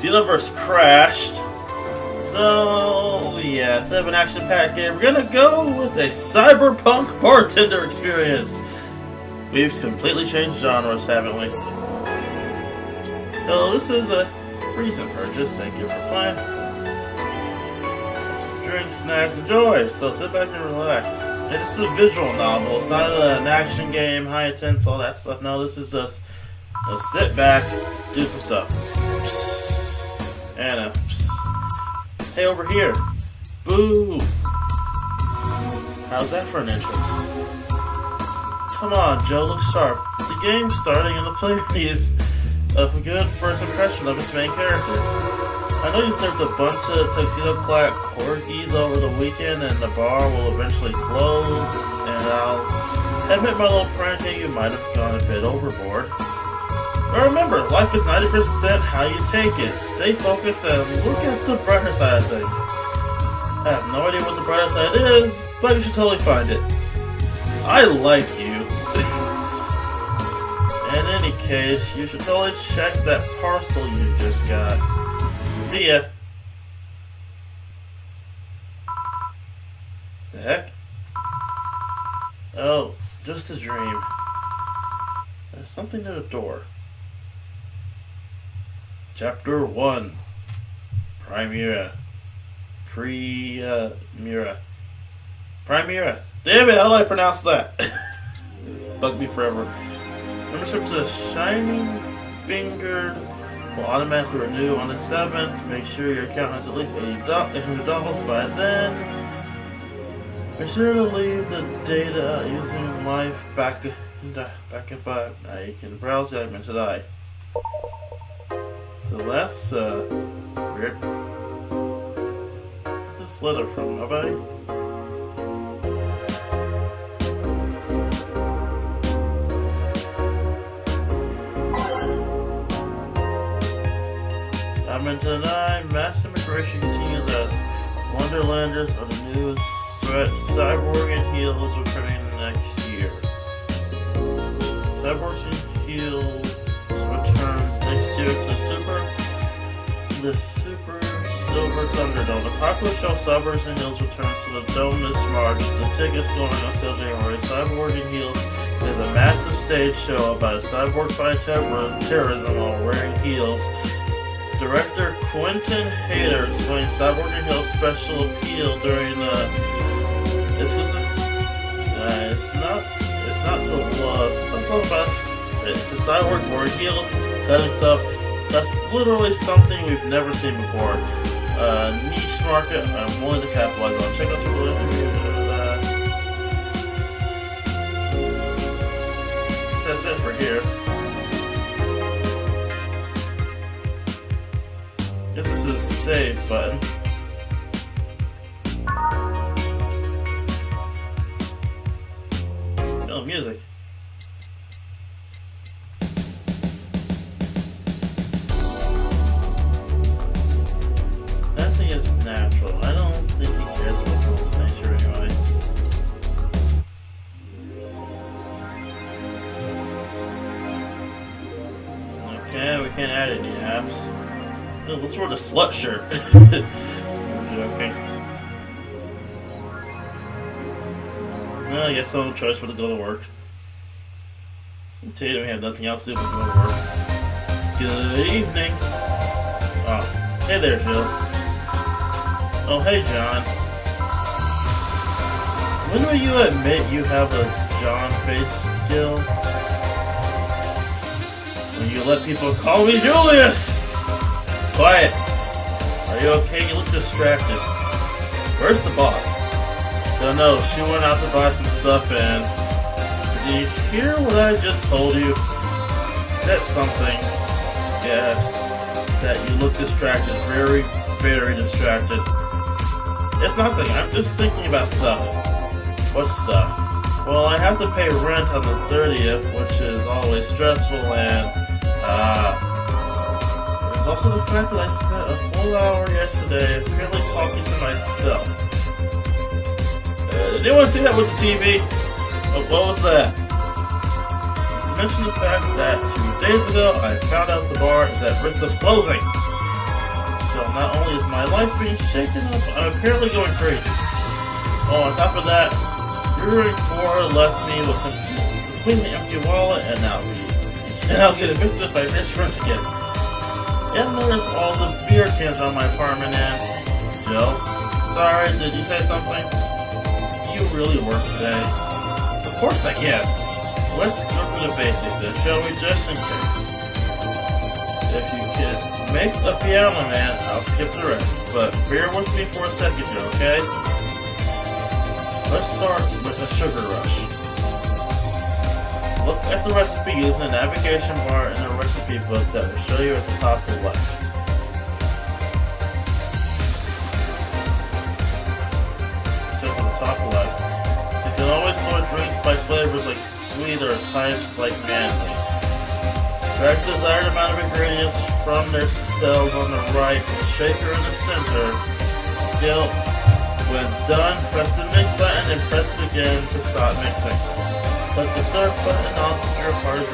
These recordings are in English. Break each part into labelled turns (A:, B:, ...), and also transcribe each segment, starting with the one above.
A: Xenoverse crashed. So, yeah, instead of an action-packed game, we're gonna go with a cyberpunk bartender experience. We've completely changed genres, haven't we? So, this is a recent purchase. Thank you for playing. Some drinks, snacks, enjoy. So, sit back and relax. It's a visual novel. It's not an action game, high intense, all that stuff. No, this is just a sit back, do some stuff. And hey, over here. Boo! How's that for an entrance? Come on, Joe, look sharp. The game's starting and the player needs a good first impression of its main character. I know you served a bunch of tuxedo-clad corgis over the weekend and the bar will eventually close, and I'll admit my little prank you might have gone a bit overboard. But remember, life is 90% how you take it. Stay focused and look at the brighter side of things. I have no idea what the brighter side is, but you should totally find it. I like you. In any case, you should totally check that parcel you just got. See ya. The heck? Oh, just a dream. There's something at the door. Chapter 1. Primera. Primera. Damn it, how do I pronounce that? It's bugged me forever. Membership to Shining Fingered will automatically renew on the 7th. Make sure your account has at least $800 by then. Be sure to leave the data using life backup. You can browse the item today. So that's weird. What's this letter from? Nobody? Tonight, mass immigration continues as Wonderlanders are the new threat. Cyborg and Heels returning next year. Cyborgs and Heels returns next year to the Super Silver Thunderdome. The popular show Cyborgs and Heels returns to the Dome this March. The tickets going on sale January. Cyborg and Heels is a massive stage show about a cyborg fighting terrorism while wearing heels. Director Quentin Hayter explained Cyborg and Heels' special appeal during the exclusive. It's not to love. Something about it's a cyborg wearing heels, cutting stuff. That's literally something we've never seen before. Niche market I'm willing to capitalize on. Check out the that's it for here. Guess this is the save button. Oh, music. That thing is natural. I don't think he cares about rules nature anyway. Okay, we can't add any apps. Let's wear the slut shirt. Okay. Well, I guess no choice but to go to work. Today we have nothing else to do but go to work. Good evening. Oh, hey there, Jill. Oh, hey, John. When will you admit you have a John face, Jill? When you let people call me Julius! Quiet! Are you okay? You look distracted. Where's the boss? Don't know. She went out to buy some stuff and... Did you hear what I just told you? Said something. Yes. That you look distracted. Very, very distracted. It's nothing. I'm just thinking about stuff. What stuff? Well, I have to pay rent on the 30th, which is always stressful and... There's also the fact that I spent a full hour yesterday apparently talking to myself. Did anyone see that with the TV? Oh, what was that? To mention the fact that 2 days ago I found out the bar is at risk of closing. So not only is my life being shaken up, I'm apparently going crazy. Oh, on top of that, Brewing 4 left me with a completely empty wallet, and I'll get evicted by rich friends again. And there's all the beer cans on my apartment end. Joe, sorry, did you say something? You really work today. Of course I can. Let's go through the basics then, shall we, just in case. If you can make a piano man, I'll skip the rest. But bear with me for a second here, okay? Let's start with a sugar rush. Look at the recipe using the navigation bar in the recipe book that will show you at the top left. Check on the top left. You can always sort drinks by flavors like sweet or types like manly. Grab the desired amount of ingredients from their cells on the right and the shaker in the center. When done, press the mix button and press it again to stop mixing. Click the serve button on your part of the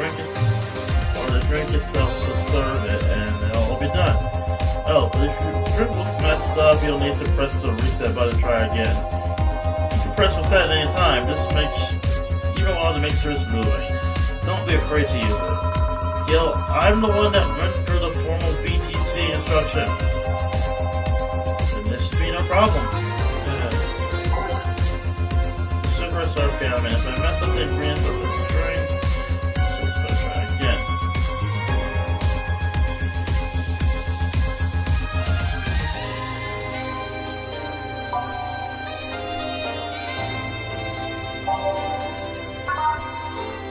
A: drink itself to serve it, and it'll all be done. Oh, if your drink looks messed up, you'll need to press the reset button to try again. You can press reset at any time, just even while the mixer is moving. Don't be afraid to use it. Gil, I'm the one that went through the formal BTC instruction. Then there should be no problem. Okay, I mean, if I mess up the ingredients of the drink, just better try again.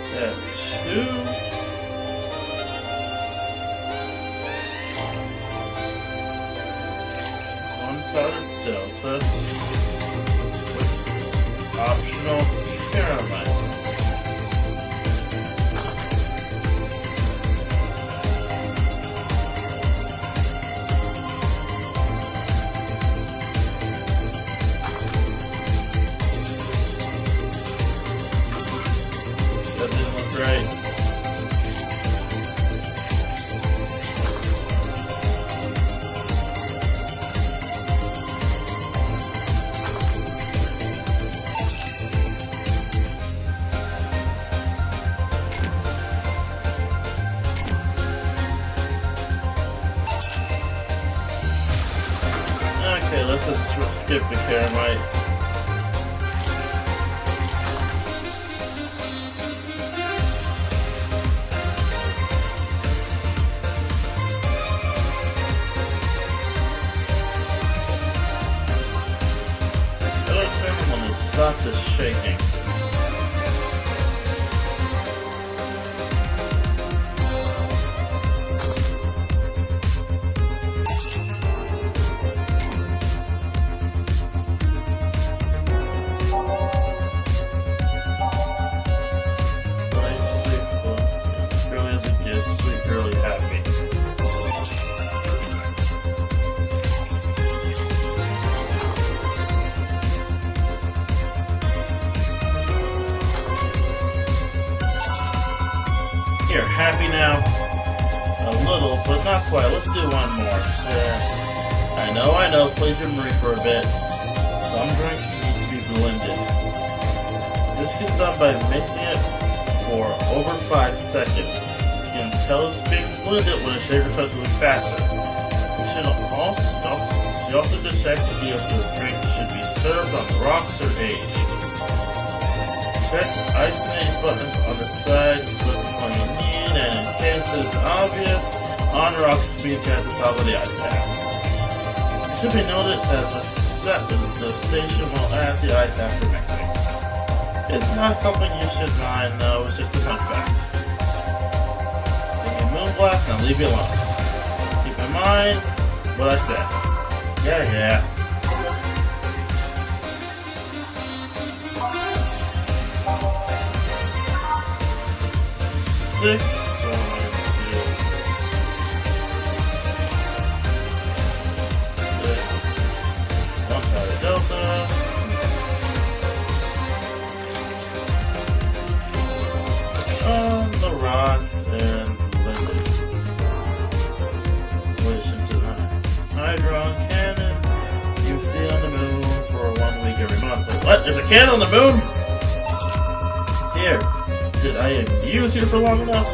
A: Step 2. One powder delta. Optional caramel. That didn't look right. Okay, let's just skip the caramite. I don't remember when it stopped the shaking. Happy now? A little, but not quite. Let's do one more. I know, played your memory for a bit. Some drinks need to be blended. This gets done by mixing it for over 5 seconds. You can tell it's being blended when the shaker starts moving faster. You should also just check to see if the drink should be served on the rocks or aged. Check ice and age buttons on the side to select the one you need. And in case it's obvious, on rocks means at the top of the ice tap. It should be noted that the station will add the ice after mixing. It's not something you should mind, though, it's just a fun fact. Give me a moonblast and I'll leave you alone. Keep in mind what I said. Yeah. 6. One powder delta. On the rocks and blending. Relation to that. hydron cannon you see on the moon for 1 week every month. What? There's a cannon on the moon? Here. Did I abuse you for long enough?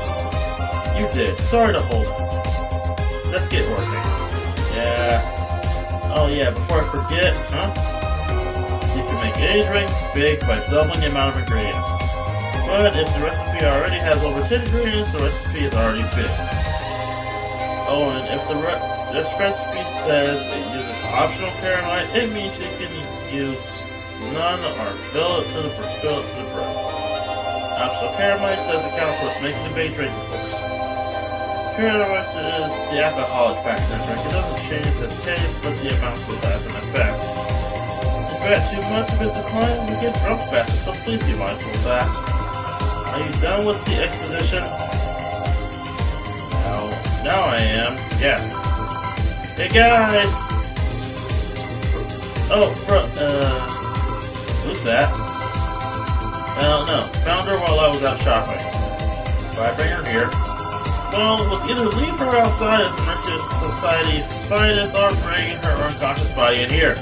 A: You did. Sorry to hold it. Let's get working. Yeah. Oh yeah, before I forget, you can make any drink big by doubling the amount of ingredients. But if the recipe already has over 10 ingredients, the recipe is already big. Oh, and if this recipe says it uses optional caramite, it means you can use none or fill it to the brim. Optional caramite doesn't count towards making the big drink, of course. Caramite is the alcoholic factor in drink. It doesn't change the taste, but the amount still has an effect. If you add too much of it, the client will get drunk faster, so please be mindful of that. Are you done with the exposition? Now I am. Yeah. Hey guys! Oh, who's that? Well, no. Found her while I was out shopping. Why bring her here? Well, it was either leave her outside at the Mercy Society's finest or bring her unconscious body in here.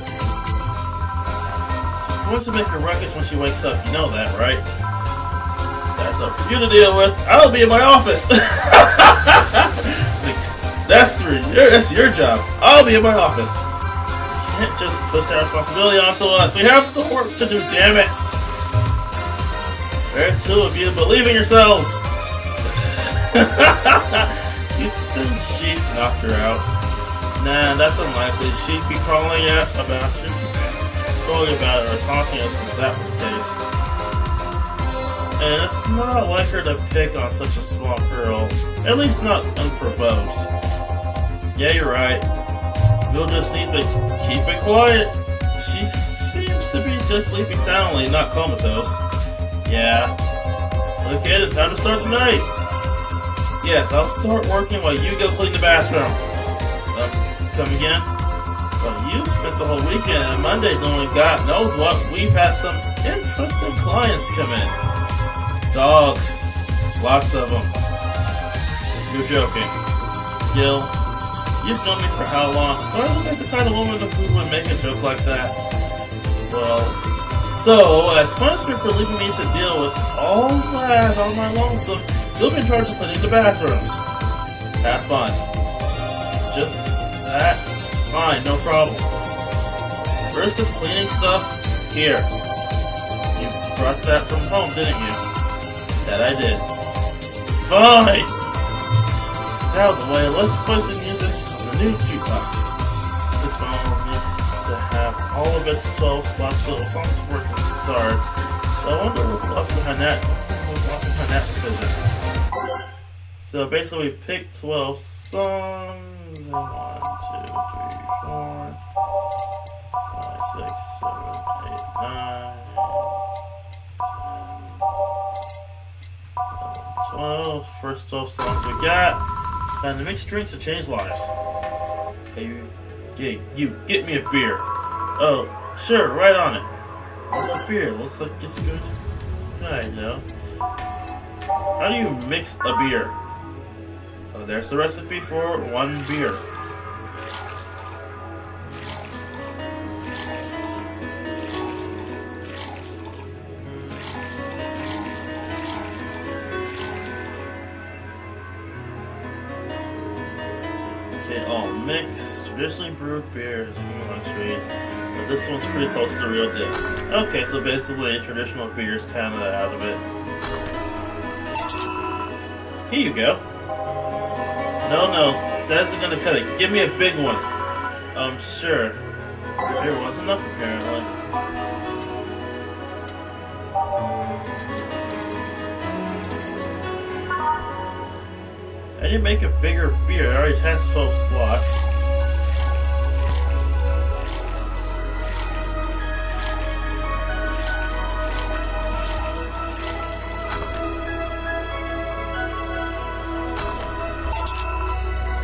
A: She's going to make a ruckus when she wakes up. You know that, right? That's up for you to deal with. I'll be in my office. That's your job. I'll be in my office. You can't just push that responsibility onto us. We have the work to do, damn it. There are two of you, believe in yourselves. You think she'd knock her out? Nah, that's unlikely. She'd be calling about it or taunting us if that were the case. And it's not like her to pick on such a small girl. At least not unprovoked. Yeah, you're right. We'll just need to keep it quiet. She seems to be just sleeping soundly, not comatose. Yeah. Okay, then time to start the night. Yes, I'll start working while you go clean the bathroom. Come again? Well, you spent the whole weekend and Monday doing God knows what. We've had some interesting clients come in. Dogs. Lots of them. You're joking. Gil, you've known me for how long? I don't think the kind of woman who would make a joke like that. Well, so, as punishment for leaving me to deal with all that on my lonesome, you'll be in charge of cleaning the bathrooms. Have fun. Just that? Fine, no problem. Where's the cleaning stuff? Here. You brought that from home, didn't you? That I did. Fine! Out of the way, let's play some music on the new jukebox. This one needs to have all of its 12 slots filled with songs before it can start. So I wonder what's lost behind that. Decision. So basically we picked 12 songs. 1, 2, 3, 4, 5, 6, 7, 8, 9, 10, 12. First 12 songs we got. Time to mix drinks and change lives. Hey, you get me a beer. Oh, sure, right on it. What's a beer? Looks like it's good. I know. How do you mix a beer? Oh, there's the recipe for 1 beer. Okay, all mixed. Traditionally brewed beer is country, but this one's pretty close to the real deal. Okay, so basically traditional beer is kind of out of it. Here you go. No, that isn't gonna cut it. Give me a big one. Sure. Here was enough apparently. I didn't make a bigger beer. It already has 12 slots.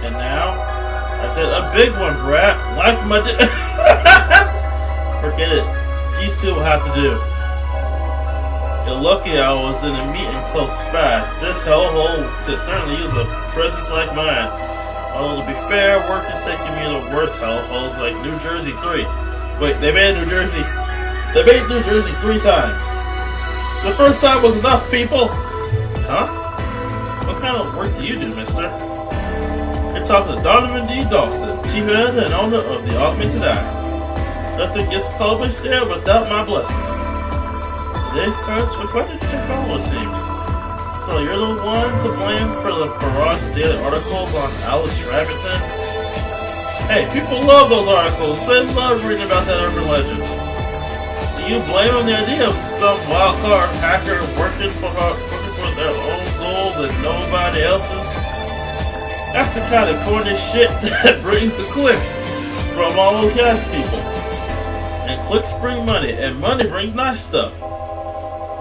A: And now, I said a big one, brat. Like my Forget it. These two will have to do. You're lucky I was in a meeting close by. This hellhole could certainly use a presence like mine. Although to be fair, work is taking me to worse hellholes like New Jersey 3. Wait, they made New Jersey 3 times. The first time was enough, people! Huh? What kind of work do you do, mister? You're talking to Donovan D. Dawson, chief editor and owner of the Augmented Eye. Nothing gets published there without my blessings. Today starts with quite a follow, it seems. So you're the one to blame for the barrage of daily articles on Alice Rabbit then? Hey, people love those articles. They love reading about that urban legend. Do you blame on the idea of some wildcard hacker working for their own goals and nobody else's? That's the kind of corny shit that brings the clicks from all those gas people. And clicks bring money, and money brings nice stuff.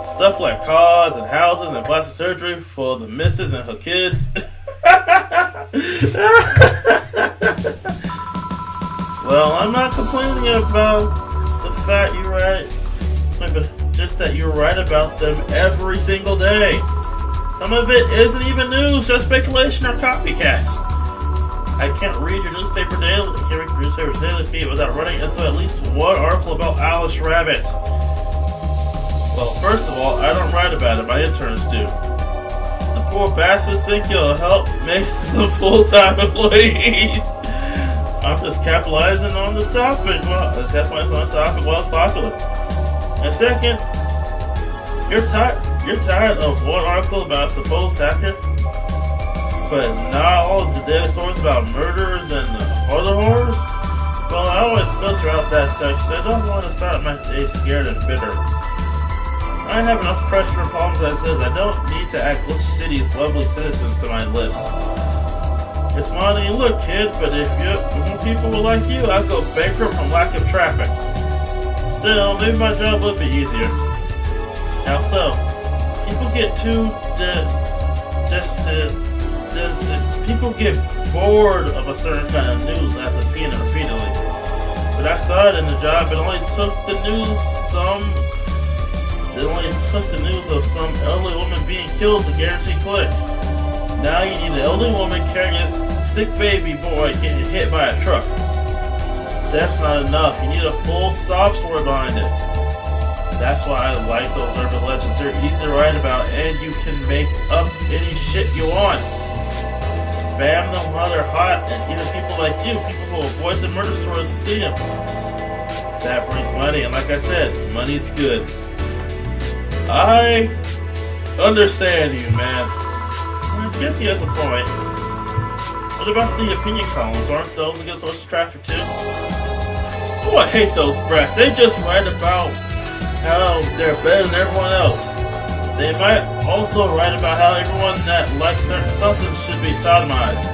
A: Stuff like cars and houses and plastic surgery for the missus and her kids. Well, I'm not complaining about the fact you're right, but just that you're right about them every single day. Some of it isn't even news, just speculation or copycats. I can't read your newspaper daily. I can't read your newspaper's daily feed without running into at least one article about Alice Rabbit. Well, first of all, I don't write about it, my interns do. The poor bastards think you'll help make them full-time employees. I'm just capitalizing on the topic. Well, let's capitalize on the topic while it's popular. And second, you're tired of one article about a supposed hacker, but not all of the daily stories about murders and other horrors? Well, I always filter out that section. I don't want to start my day scared and bitter. I have enough pressure and problems as is. I don't need to add Glitch City's lovely citizens to my list. You're smiling and look, kid, but if people were like you, I'd go bankrupt from lack of traffic. Still, maybe my job would be easier. How so? People get people get bored of a certain kind of news after seeing it repeatedly. When I started in the job, it only took the news of some elderly woman being killed to guarantee clicks. Now you need an elderly woman carrying a sick baby boy getting hit by a truck. That's not enough. You need a full sob story behind it. That's why I like those urban legends. They're easy to write about, and you can make up any shit you want. Spam them while they're hot, and even people like you, people who avoid the murder stories to see them. That brings money, and like I said, money's good. I understand you, man. I guess he has a point. What about the opinion columns? Aren't those a good source of traffic too? Oh, I hate those brats. They just write about how they're better than everyone else. They might also write about how everyone that likes certain something should be sodomized.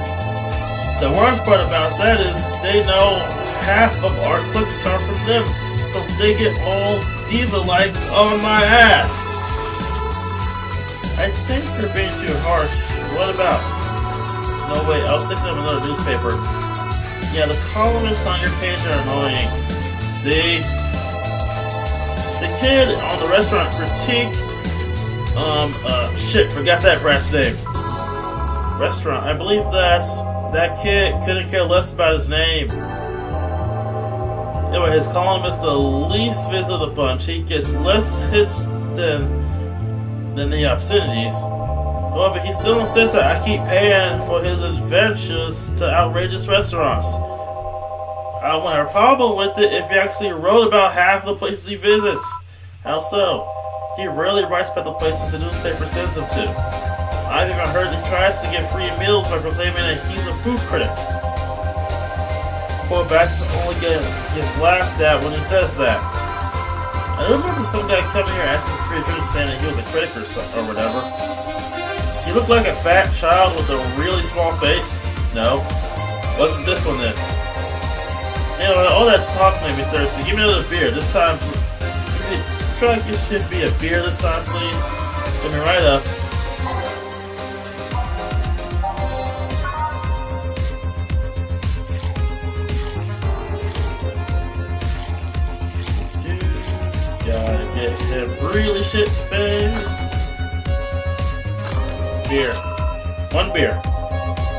A: The worst part about that is they know half of our clicks come from them, so they get all diva-like on my ass. I think you're being too harsh. What about? No, wait, I was thinking of another newspaper. Yeah, the columnists on your page are annoying. See? The kid on the restaurant critique. Shit, forgot that brat's name. Restaurant. I believe that kid couldn't care less about his name. Anyway, his column is the least visited of the bunch. He gets less hits than the obscenities. However, he still insists that I keep paying for his adventures to outrageous restaurants. I won't have a problem with it if he actually wrote about half the places he visits. How so? He rarely writes about the places the newspaper sends him to. I've even heard he tries to get free meals by proclaiming that he's a food critic. Poor Baxter only gets laughed at when he says that. I remember some guy coming here asking for free food saying that he was a critic or whatever. He looked like a fat child with a really small face. No. Wasn't this one then? You know, all that talk's made me thirsty. Give me another beer. This time, try to get me a beer this time, please. Give me right up. Gotta get him really shit face. Beer. One beer.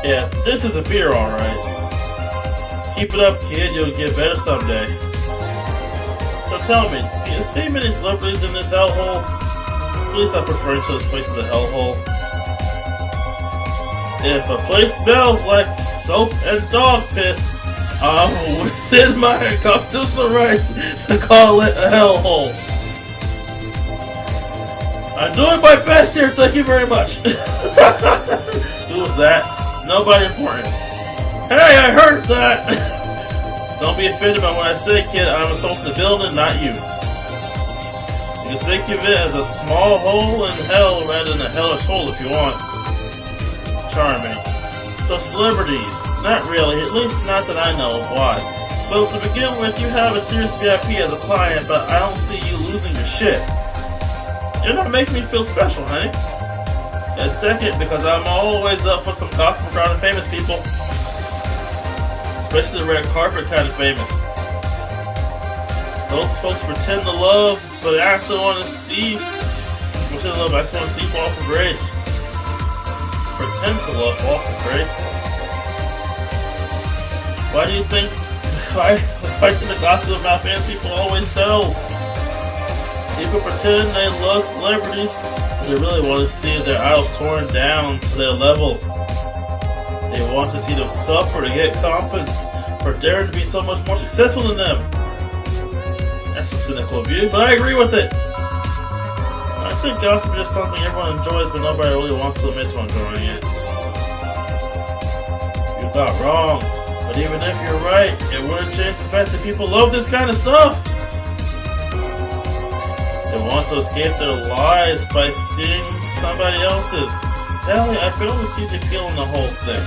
A: Yeah, this is a beer, alright. Keep it up, kid. You'll get better someday. So tell me, do you see many celebrities in this hellhole? At least I prefer to this place as a hellhole. If a place smells like soap and dog piss, I'm within my constitutional rights to call it a hellhole. I'm doing my best here, thank you very much. Who was that? Nobody important. Hey, I heard that! Don't be offended by what I say, kid. I'm assaulting the building, not you. You can think of it as a small hole in hell rather than a hellish hole if you want. Charming. So celebrities, not really, at least not that I know of. Why? Well, to begin with, you have a serious VIP as a client, but I don't see you losing your shit. You're not making me feel special, honey. And second, because I'm always up for some gossip around famous people. Especially the red carpet kind of famous. Those folks pretend to love, but I actually want to see. Pretend to love, I actually want to see fall from grace. Pretend to love fall from grace. Why do you think? Why do the gossip about famous people always sells? People pretend they love celebrities, but they really want to see their idols torn down to their level. They want to see them suffer to get compensation for daring to be so much more successful than them. That's a cynical view, but I agree with it. I think gossip is just something everyone enjoys, but nobody really wants to admit to enjoying it. You're not wrong, but even if you're right, it wouldn't change the fact that people love this kind of stuff. They want to escape their lives by seeing somebody else's. Sadly, I fail to see the appeal in the whole thing.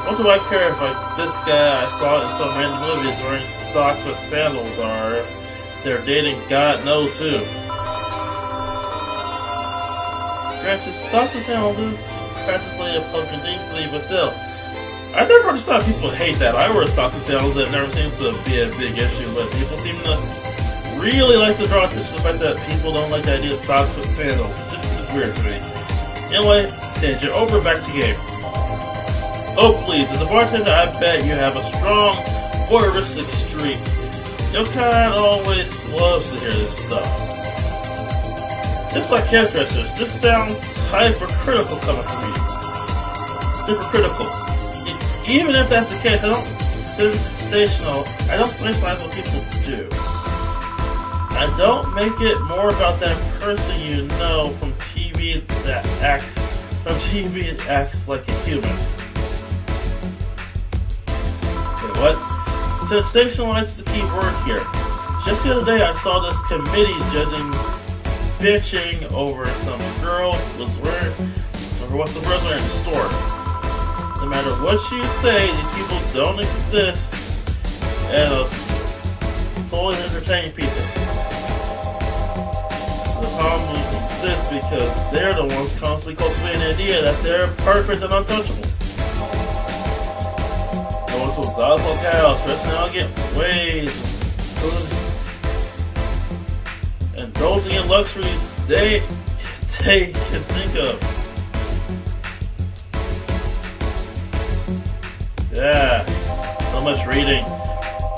A: What do I care if this guy I saw in some random movie is wearing socks with sandals or if they're dating God knows who? Granted, socks with sandals is practically a public indecency, but still. I never understood how people hate that. I wear socks and sandals, and it never seems to be a big issue, but people seem to really like to draw attention to the fact that people don't like the idea of socks with sandals. It just seems weird to me. Anyway, tangent over, back to game. Oh please, as a bartender, I bet you have a strong voyeuristic streak. Your kind always loves to hear this stuff. Just like hairdressers, this sounds hypercritical coming from you. Hypercritical. Even if that's the case, I don't sensationalize what people do. I don't make it more about that person you know from TV that acts like a human. Okay, what? Sensationalize is the key word here. Just the other day I saw this committee bitching over some girl was wearing, over what the girl was wearing in the store. No matter what you say, these people don't exist as solely entertaining people. The problem exists because they're the ones constantly cultivating the idea that they're perfect and untouchable. Going to exotic locales, dressing in elegant ways, indulging in luxuries they can think of. Yeah, so much reading.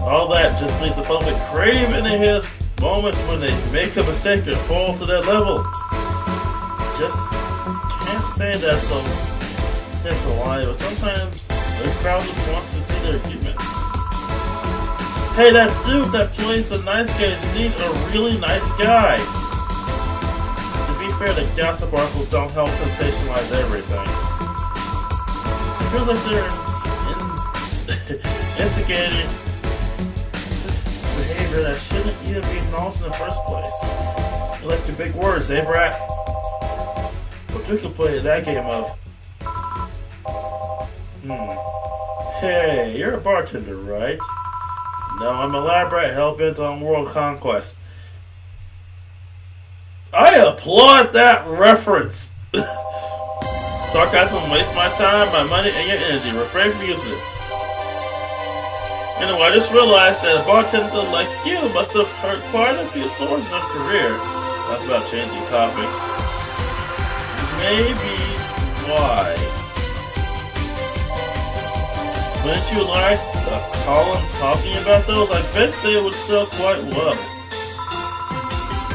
A: All that just leaves the public craving to his moments when they make a mistake and fall to that level. Just can't say that though. That's a lie, but sometimes the crowd just wants to see their achievement. Hey, that dude that plays the nice guy is indeed a really nice guy. To be fair, the gossip articles don't help sensationalize everything. I feel like they're instigating behavior that shouldn't even be acknowledged in the first place. You like your big words, eh, brat? But we can play that game of. Hey, you're a bartender, right? No, I'm a lab rat hell-bent on world conquest. I applaud that reference! Sarcasm wastes my time, my money, and your energy. Refrain from using it. Anyway, I just realized that a bartender like you must have heard quite a few stories in your career. Talk about changing topics. Maybe why. Wouldn't you like a column talking about those? I bet they would sell quite well.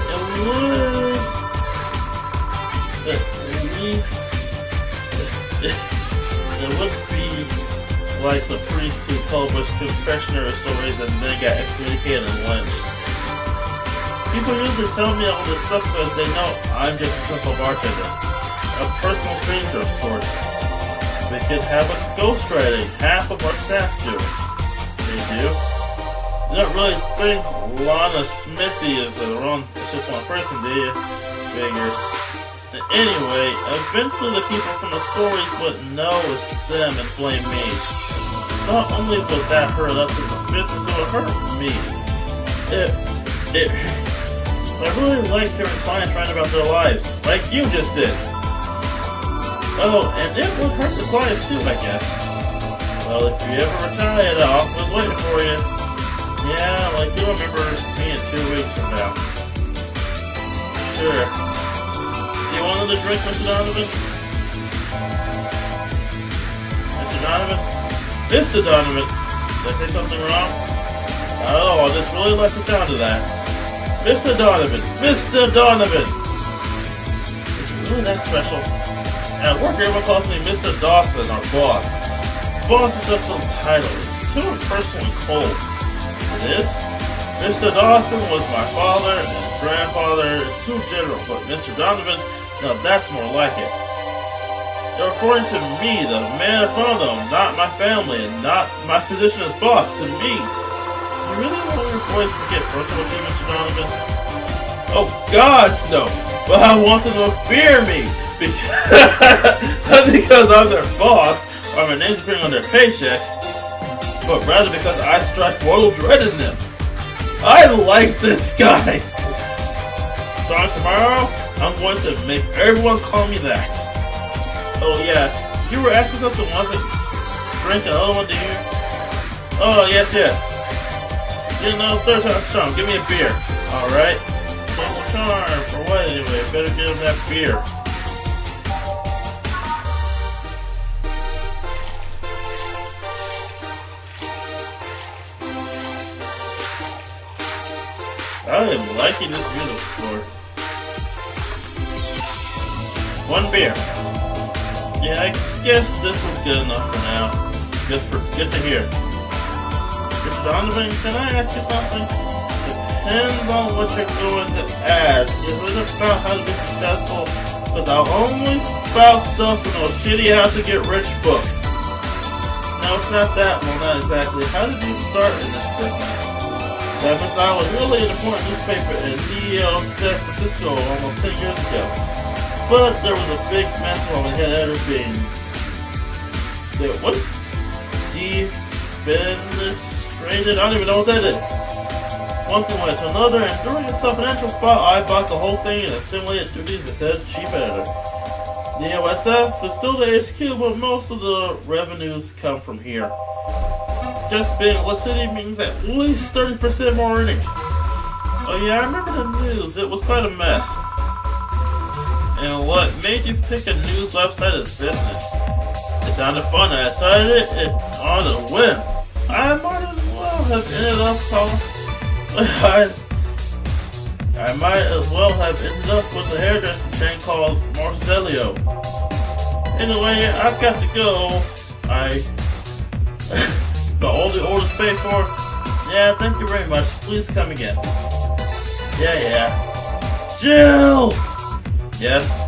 A: It would. At least it would be like the priests who published confessionary stories and then got excommunicated and lynched. People usually tell me all this stuff because they know I'm just a simple bartender, a personal stranger of sorts. We could have a ghostwriting. Half of our staff do it. They do. You don't really think Lana Smithy is it's just one person, do you? Figures. Anyway, eventually the people from the stories would know it's them and blame me. Not only would that hurt us in the business, it would hurt me. I really like hearing clients write about their lives, like you just did. Oh, and it would hurt the clients too, I guess. Well, if you ever retire, the offer was waiting for you. Yeah, like you'll remember me in 2 weeks from now. Sure. Do you want another drink, Mr. Donovan? Mr. Donovan? Mr. Donovan! Did I say something wrong? Oh, I just really like the sound of that. Mr. Donovan! Mr. Donovan! Is it really that special? At work, everyone calls me Mr. Dawson, our boss. Boss is just some title. It's too impersonal and cold. It is? Mr. Dawson was my father and grandfather. It's too general, but Mr. Donovan, now that's more like it. You're referring to me, the man in front of them, not my family, and not my position as boss, to me. You really want your voice to get personal with you, Mr. Donovan? Oh, gods, no! But I want them to fear me! Not because I'm their boss, or my name's appearing on their paychecks, but rather because I strike mortal dread in them. I like this guy! Starting tomorrow, I'm going to make everyone call me that. Oh yeah, you were asking something, wasn't drink another one, do you? Oh, yes. You know, third time strong, give me a beer. Alright. Double charm, for what anyway? Better give him that beer. I am liking this music score. One beer. Yeah, I guess this was good enough for now. Good to hear. Mr. Donovan, can I ask you something? Depends on what you're going to ask. Is it about how to be successful? Because I'll only spout stuff in those shitty how to get rich books. No, it's not that. Well, not exactly. How did you start in this business? That means I was really an important newspaper in San Francisco almost 10 years ago. But there was a big mess while we had everything. What? Defenestrated? I don't even know what that is. One thing led to another, and during a tough financial spot, I bought the whole thing and assimilated duties as head chief editor. The OSF is still the HQ, but most of the revenues come from here. Just being in the city means at least 30% more earnings. Oh yeah, I remember the news. It was quite a mess. And what made you pick a news website as business? It sounded fun. I decided it on a whim. I might as well have ended up with a hairdressing chain called Marcelio. Anyway, I've got to go. Got all the orders paid for? Yeah, thank you very much. Please come again. Yeah. Jill! Yes?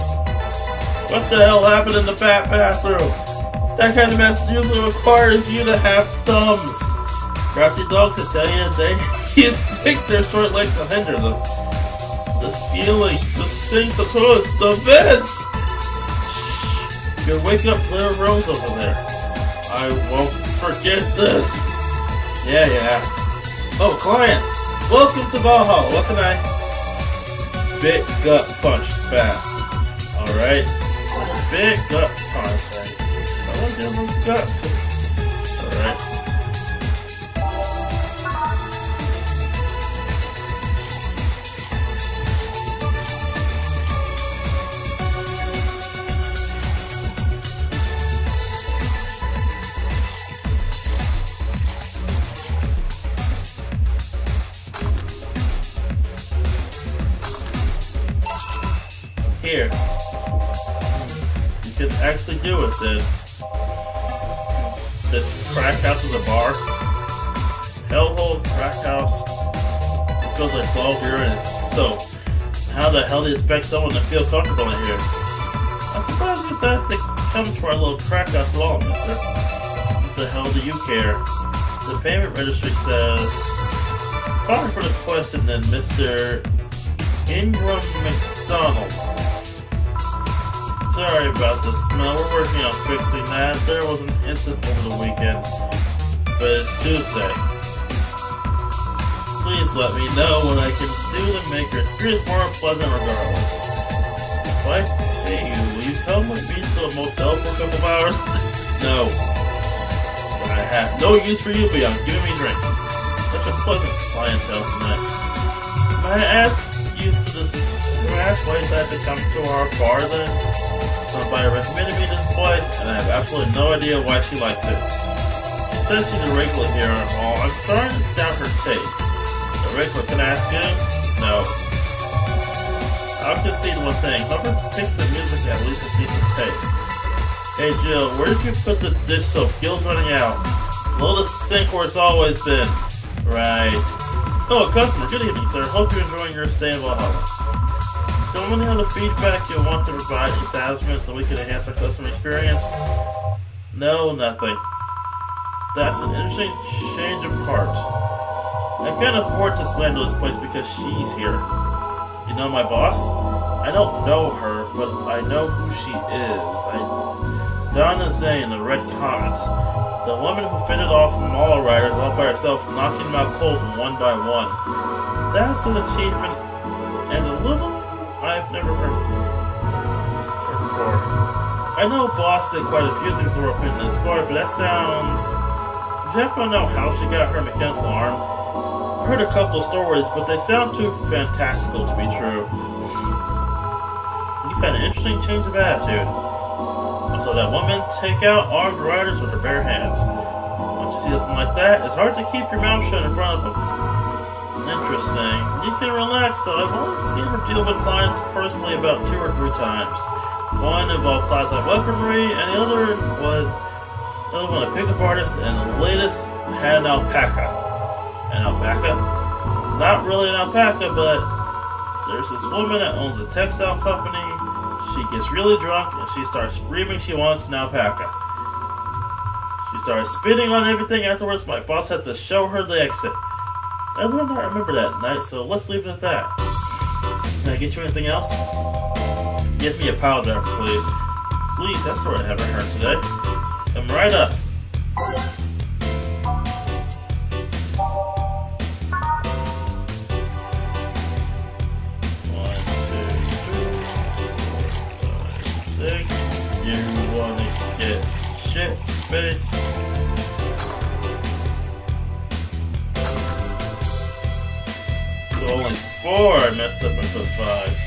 A: What the hell happened in the bathroom? That kind of mess usually requires you to have thumbs. Crafty dogs will tell you you think their short legs will hinder them. The ceiling, the sinks, the toilets, the beds! Shh! You're waking up little Rose over there. I won't forget this. Yeah. Oh, client! Welcome to Valhalla. What can I? Big gut punch fast. Alright. Big gut punch. I want to do a gut. Alright. here. You can actually do it then. This crack house is a bar. Hellhole crack house. This goes like 12 here and it's soap. How the hell do you expect someone to feel comfortable in here? I'm surprised you decided to come to our little crack house at all, mister. What the hell do you care? The payment registry says... Sorry for the question then, Mr. Ingram McDonald. Sorry about the smell. We're working on fixing that. There was an incident over the weekend, but it's Tuesday. Please let me know what I can do to make your experience more pleasant regardless. If I pay you, will you come with me to a motel for a couple of hours? No. I have no use for you beyond giving me drinks. Such a pleasant clientele tonight. May I ask you to this? May I ask why you decided to come to our bar then? Somebody recommended me this place, and I have absolutely no idea why she likes it. She says she's a regular here at all. I'm starting to doubt her taste. A regular, can I ask you? No. I'll concede one thing. Whoever picks the music at least has decent taste. Hey Jill, where did you put the dish soap? Gil's running out. Below the sink where it's always been. Right. Oh, customer. Good evening, sir. Hope you're enjoying your stay in Valhalla. Tell me any other feedback you'll want to provide the establishment so we can enhance our customer experience? No, nothing. That's an interesting change of heart. I can't afford to slander this place because she's here. You know my boss? I don't know her, but I know who she is. Donna Zane, the Red Comet. The woman who fended off mall riders all by herself, knocking them out cold one by one. That's an achievement, and a little I've never heard before. I know Boss did quite a few things that were open in this bar, but that sounds... You happen to know how she got her mechanical arm? I heard a couple of stories, but they sound too fantastical to be true. You've had an interesting change of attitude. So that woman take out armed riders with her bare hands. Once you see something like that, it's hard to keep your mouth shut in front of them. Interesting. You can relax though. I've only seen her deal with clients personally about 2 or 3 times. One involved classified weaponry, and the other one a pickup artist, and the latest had an alpaca. An alpaca? Not really an alpaca, but there's this woman that owns a textile company. She gets really drunk and she starts screaming she wants an alpaca. She started spitting on everything afterwards. My boss had to show her the exit. I do not remember that night, so let's leave it at that. Can I get you anything else? Give me a pile driver, please. Please, that's what I haven't heard today. Come right up. You wanna get shit faced? So only 4 I messed up and put 5.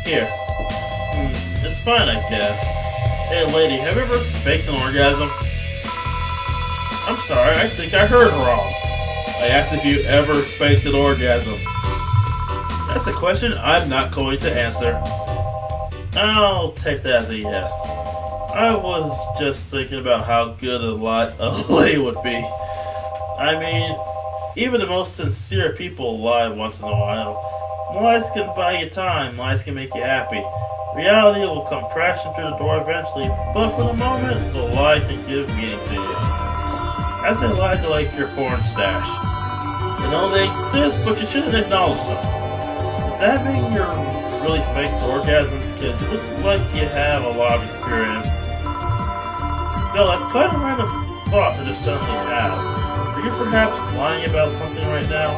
A: Here. It's fine, I guess. Hey lady, have you ever faked an orgasm? I'm sorry, I think I heard wrong. I asked if you ever faked an orgasm. That's a question I'm not going to answer. I'll take that as a yes. I was just thinking about how good a lot a lay would be. I mean, even the most sincere people lie once in a while. Lies can buy you time, lies can make you happy. Reality will come crashing through the door eventually, but for the moment, the lie can give meaning to you. I say lies are like your porn stash. You know they exist, but you shouldn't acknowledge them. Does that mean you're really faked orgasms? Because it looks like you have a lot of experience. Still, that's quite a random thought to just suddenly have. Are you perhaps lying about something right now?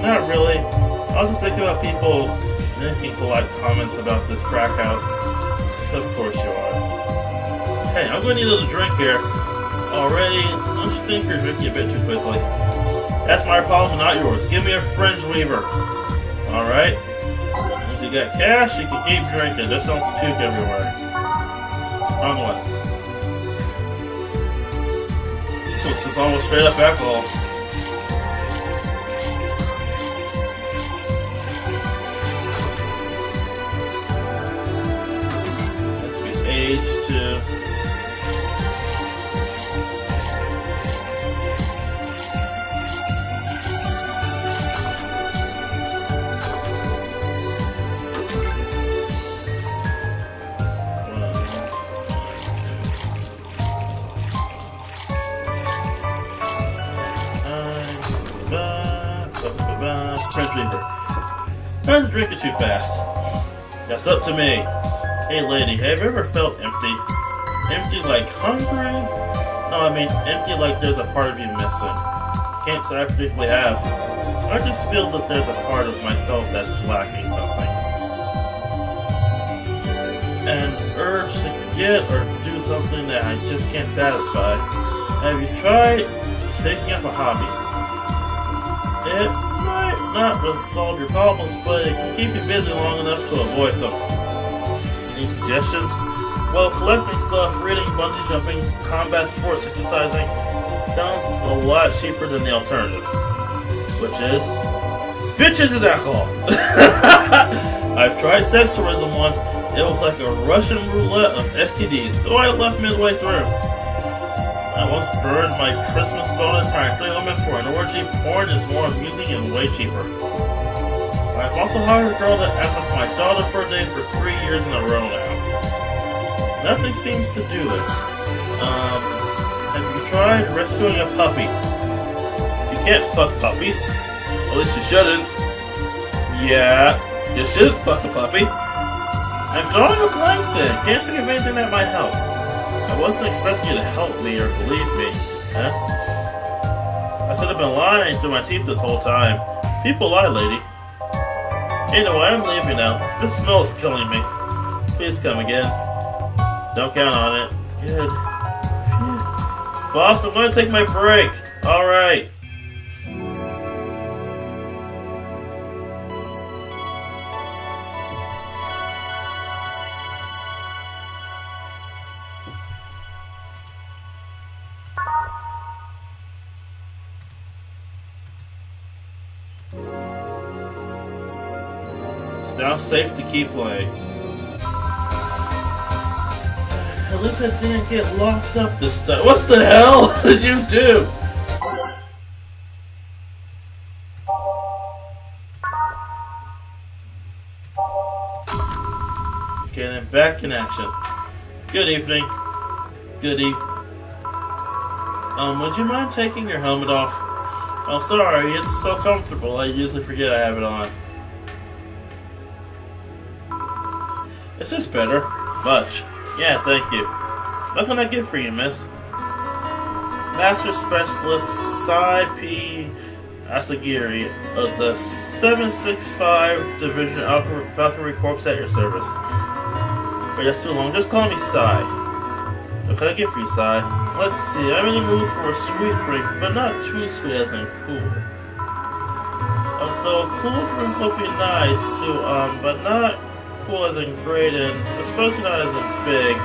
A: Not really. I was just thinking about people making polite comments about this crack house. So of course you are. Hey, I'm going to need a little drink here. Already, don't you think you're drinking a bit too quickly? That's my problem, not yours. Give me a fringe weaver. Alright? Once you got cash, you can keep drinking. Just don't puke everywhere. On what? This is almost straight up alcohol. Has to be aged too. Trying to drink it too fast. That's up to me. Hey lady, have you ever felt empty? Empty like hungry? No, I mean empty like there's a part of you missing. Can't say I particularly have. I just feel that there's a part of myself that's lacking something. An urge to get or do something that I just can't satisfy. Have you tried taking up a hobby? It might not resolve your problems, but it can keep you busy long enough to avoid them. Any suggestions? Well, collecting stuff, reading, bungee jumping, combat sports, exercising sounds a lot cheaper than the alternative. Which is bitches and alcohol. I've tried sex tourism once. It was like a Russian roulette of STDs, so I left midway through. I once burned my Christmas bonus hiring 3 women for an orgy. Porn is more amusing and way cheaper. I've also hired a girl that asked with my daughter for a date for 3 years in a row now. Nothing seems to do this. Have you tried rescuing a puppy? You can't fuck puppies. At least you shouldn't. Yeah, you shouldn't fuck a puppy. I'm drawing a blank then. Can't think of anything that might help. I wasn't expecting you to help me or believe me. Huh? I could have been lying through my teeth this whole time. People lie, lady. Anyway, I'm leaving now. This smell is killing me. Please come again. Don't count on it. Good. Phew. Boss, I'm going to take my break. Alright. It's now safe to keep playing. At least I didn't get locked up this time. What the hell did you do? Okay, and back in action. Good evening. Good evening. Would you mind taking your helmet off? Oh, sorry, it's so comfortable. I usually forget I have it on. Is this better? Much. Yeah, thank you. What can I get for you, miss? Master Specialist Sai P. Asagiri of the 765 Division Valkyrie Corps at your service. Wait, that's too long. Just call me Sai. What can I get for you, Sai? Let's see. I'm in the mood for a sweet drink, but not too sweet as in cool. Although a cool drink would be nice too, but not cool as in great, and especially not as in big.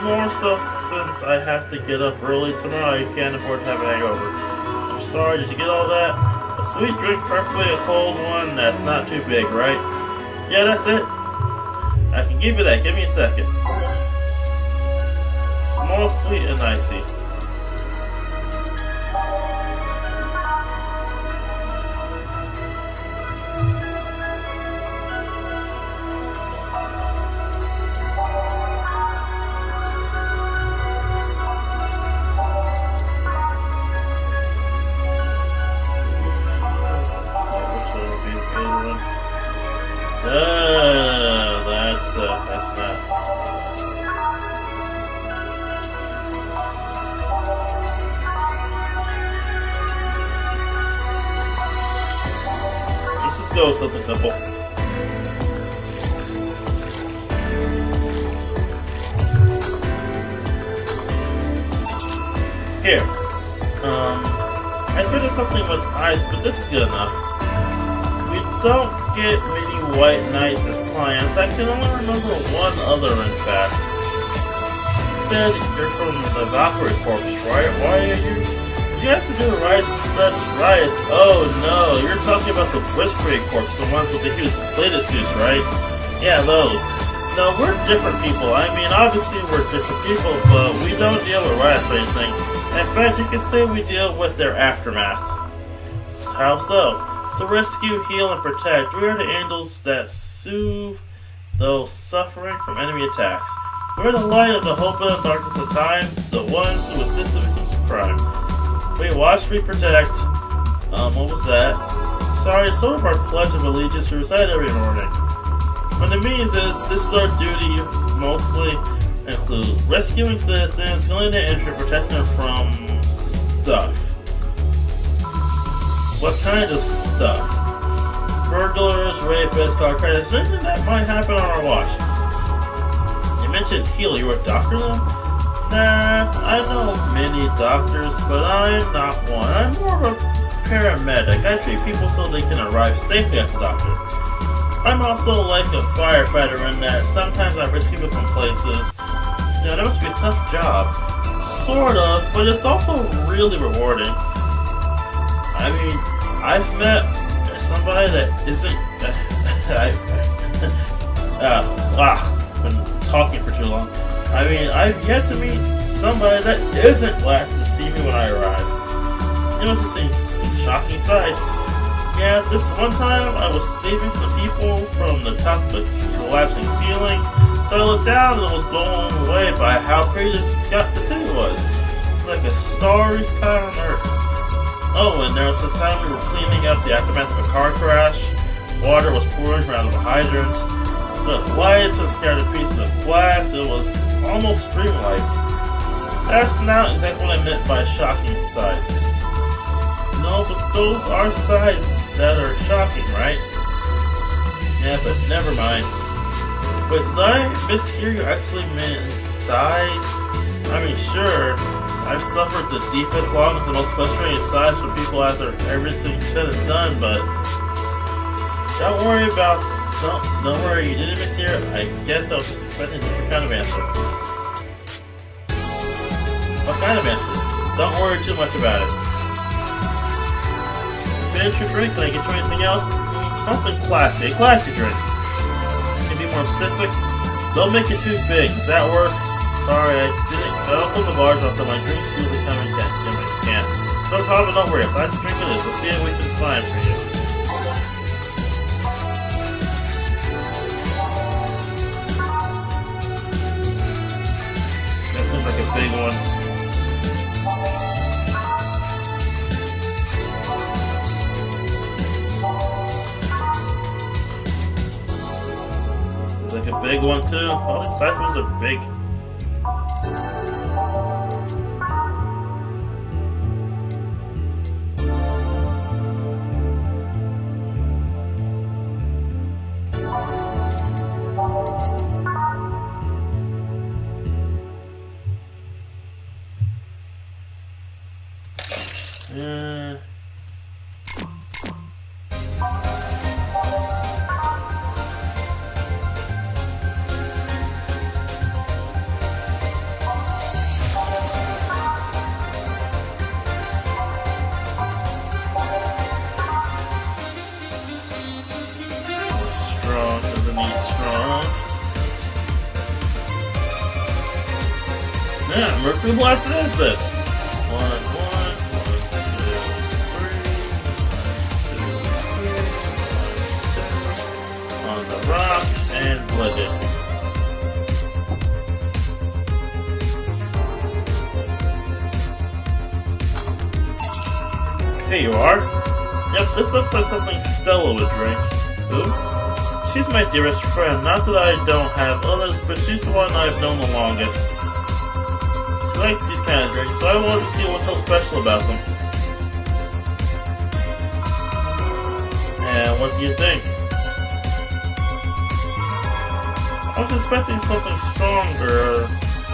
A: More so since I have to get up early tomorrow, I can't afford to have a hangover. I'm sorry, did you get all that? A sweet drink, preferably a cold one that's not too big, right? Yeah, that's it. I can give you that. Give me a second. Small, sweet, and icy. That's not. Let's just go with something simple. Here. I expected something with ice, but this is good enough. We don't get many white knights as clients. I can only remember one other, in fact. It said you're from the Valkyrie Corps, right? Why are you here? You had to do riots and such riots. Oh no, you're talking about the Whispery Corps, the ones with the huge plated suits, right? Yeah, those. No, we're different people. I mean, obviously we're different people, but we don't deal with riots or anything. In fact, you could say we deal with their aftermath. How so? To rescue, heal, and protect, we are the angels that soothe those suffering from enemy attacks. We're the light of the hope in the darkness of time, the ones who assist the victims of crime. We watch, we protect. What was that? Sorry, it's sort of our pledge of allegiance we recite every morning. What it means is, this is our duty, mostly include rescuing citizens, healing their injured, protecting them from stuff. What kind of stuff? Burglars, rapists, car crashes, anything that might happen on our watch. You mentioned heal, you're a doctor then? Nah, I know many doctors, but I'm not one. I'm more of a paramedic. I treat people so they can arrive safely at the doctor. I'm also like a firefighter in that sometimes I rescue people from places. Yeah, that must be a tough job. Sort of, but it's also really rewarding. I mean, I've met somebody that isn't... been talking for too long. I mean, I've yet to meet somebody that isn't glad to see me when I arrive. You know, just seeing some shocking sights. Yeah, this one time I was saving some people from the top of the collapsing ceiling, so I looked down and was blown away by how pretty the city was. Like a starry sky on Earth. Oh, and there was this time we were cleaning up the aftermath of a car crash. Water was pouring around the hydrant. The lights and scattered pieces of glass, it was almost dreamlike. That's not exactly what I meant by shocking sights. No, but those are sights that are shocking, right? Yeah, but never mind. But did I mishear you actually meant sighs? I mean, sure, I've suffered the deepest, longest, and most frustrating sighs from people after everything's said and done, but don't worry, you didn't mishear. I guess I was just expecting a different kind of answer. What kind of answer? Don't worry too much about it. Finish your drink, can I get you anything else? Something classy, a classy drink. Can you be more specific? Don't make it too big, does that work? Sorry, I opened the bars after my drinks usually come in can. No problem, don't worry, a classy drink it is. Let's see what we can find for you. That seems like a big one. Like a big one too. All these size ones are big. Yeah. Strong, doesn't need strong. Yeah, Mercury Blast it is this. One, on the rocks and bludgeon. Here you are. Yep, this looks like something Stella would drink. Who? She's my dearest friend. Not that I don't have others, but she's the one I've known the longest. She likes these kind of drinks, so I wanted to see what's so special about them. And what do you think? I was expecting something stronger.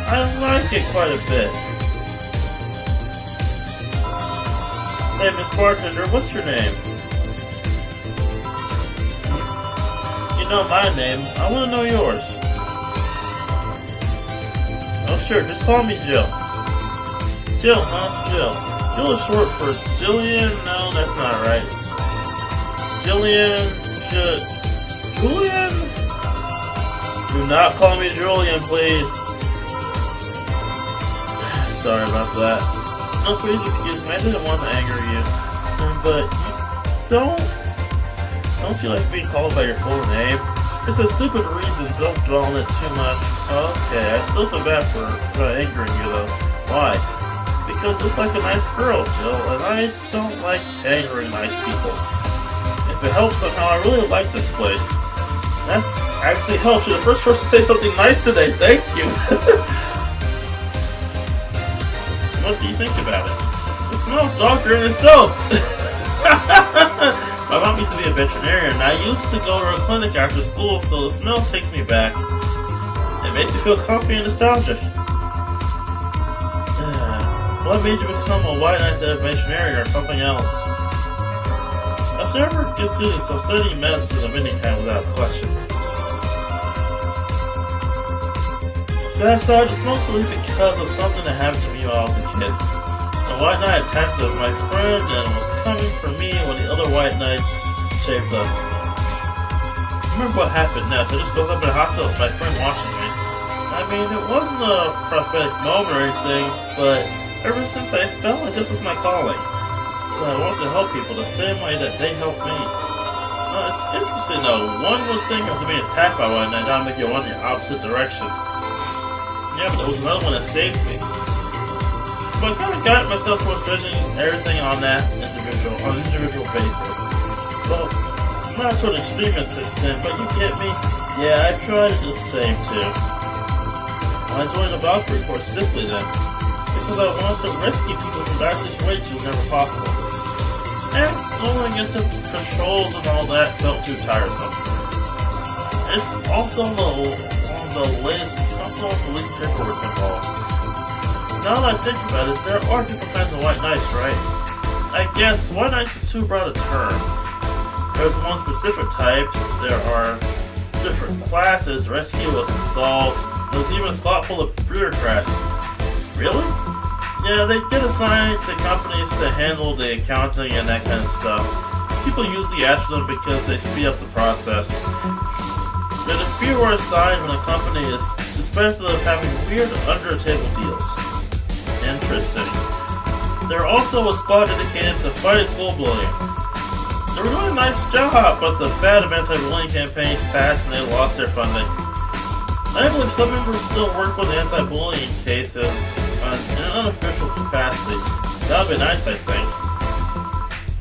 A: I like it quite a bit. Say, Miss Bartender, what's your name? You know my name. I want to know yours. Oh, sure. Just call me Jill. Jill, huh? Jill. Jill is short for Jillian? No, that's not right. Jillian should... Julian? Do not call me Julian, please. Sorry about that. No, please excuse me. I didn't want to anger you. But don't you like being called by your full name? It's a stupid reason. Don't dwell on it too much. Okay, I still feel bad for angering you though. Why? Because you look like a nice girl, Jill, and I don't like angering nice people. If it helps somehow, I really like this place. That's actually helps. You're the first person to say something nice today. Thank you. What do you think about it? It smells darker in itself. My mom used to be a veterinarian, and I used to go to a clinic after school, so the smell takes me back. It makes me feel comfy and nostalgic. What made you become a white knight instead of veterinarian or something else? I've never considered so studying medicine of any kind without question. That aside, it's mostly because of something that happened to me when I was a kid. The white knight attacked my friend and was coming for me when the other white knights shaved us. I remember what happened next. I just woke up in the hospital with my friend watching me. I mean, it wasn't a prophetic moment or anything, but ever since I felt like this was my calling. I want to help people the same way that they help me. It's interesting though. One would think after being attacked by one, and now make you run in the opposite direction. Yeah, but there was another one that saved me. But I kind of got myself towards judging everything on an individual basis. Well, not to an extremist extent, but you get me? Yeah, I try to do the same too. I joined the Valkyrie Corps simply then, because I wanted to rescue people from dire situations whenever possible. And going against the controls and all that felt too tiresome. It's also the least paperwork involved. Now that I think about it, there are different kinds of white knights, right? I guess white knights is too broad a term. There's one specific types, there are different classes, rescue, assault, there's even a slot full of bureaucrats. Really? Yeah, they get assigned to companies to handle the accounting and that kind of stuff. People usually ask for them because they speed up the process. But if few are assigned when a company is especially having weird under-the-table deals. Interesting. There are also a squad dedicated to fighting school bullying. They were doing a nice job, but the bad anti-bullying campaigns passed and they lost their funding. I believe some members still work with anti-bullying cases in an unofficial capacity. That would be nice, I think.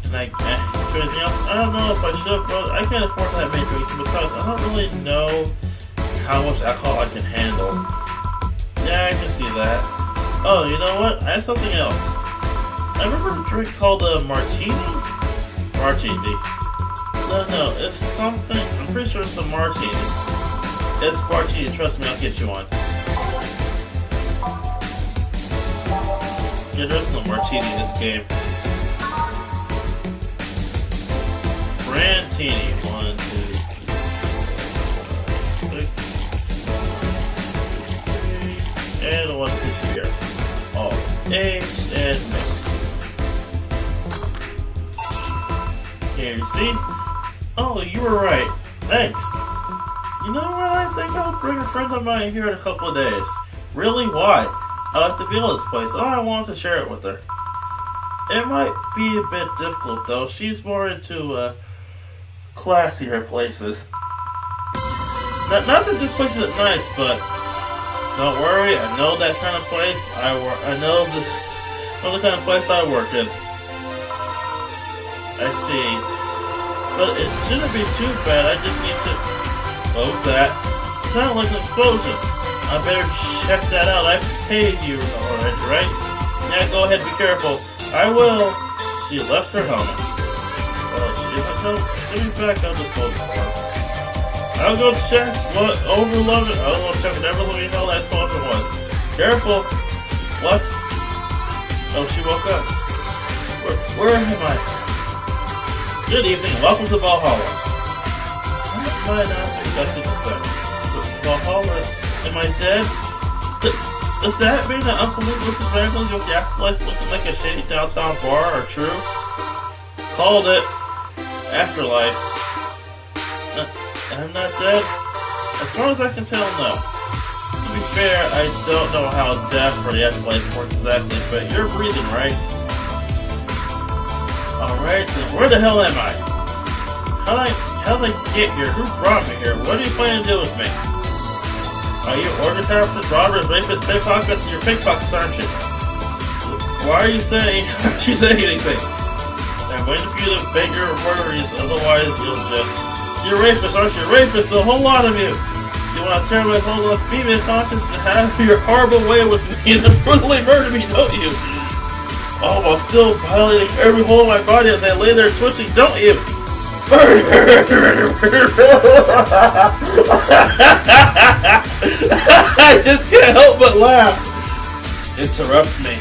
A: And anything else? I don't know if I should, but I can't afford that many drinks. Besides, I don't really know how much alcohol I can handle. Yeah, I can see that. Oh, you know what? I have something else. I remember a drink called a martini? Martini. No, it's something. I'm pretty sure it's a martini. It's martini. Trust me, I'll get you one. Yeah, there's no martini in this game. Brandtini. 1, 2, 3, 6, and 1 piece of beer. All aged and mixed. Here, you see? Oh, you were right. Thanks. You know what? I think I'll bring a friend of mine here in a couple of days. Really? Why? I like the feel of this place. Oh, I want to share it with her. It might be a bit difficult, though. She's more into, classier places. Not that this place isn't nice, but don't worry, I know that kind of place. I know the kind of place I work in. I see. But it shouldn't be too bad. I just need to... What was that? It sounded like an explosion. I better check that out. I paid you already, right? Yeah, go ahead, be careful. I will. She left her helmet. Well, she isn't coming. Give me back, I'll just hold it for her. I'll go check what overloaded. I'll go check whatever the hell that explosion was. Careful. What? Oh, she woke up. Where am I? Good evening, welcome to Valhalla. I might not think that's it to say. Valhalla, am I dead? Does that mean that Uncle Nicholas's rambling of the afterlife looking like a shady downtown bar are true? Called it. Afterlife. I'm not dead? As far as I can tell, no. To be fair, I don't know how death or the afterlife works exactly, but you're breathing, right? Alright, then where the hell am I? How did I get here? Who brought me here? What are you planning to do with me? Are you order therapists, robbers, rapists, pickpockets? You're pickpockets, aren't you? Why are you saying she's saying anything? I'm waiting for you to beg your worries, otherwise you'll just... You're rapists, aren't you? Rapists, a whole lot of you! You want to tear my whole of female conscience and have your horrible way with me and brutally murder me, don't you? Oh, while still violating every hole in my body as I lay there twitching, don't you? I just can't help but laugh. Interrupt me.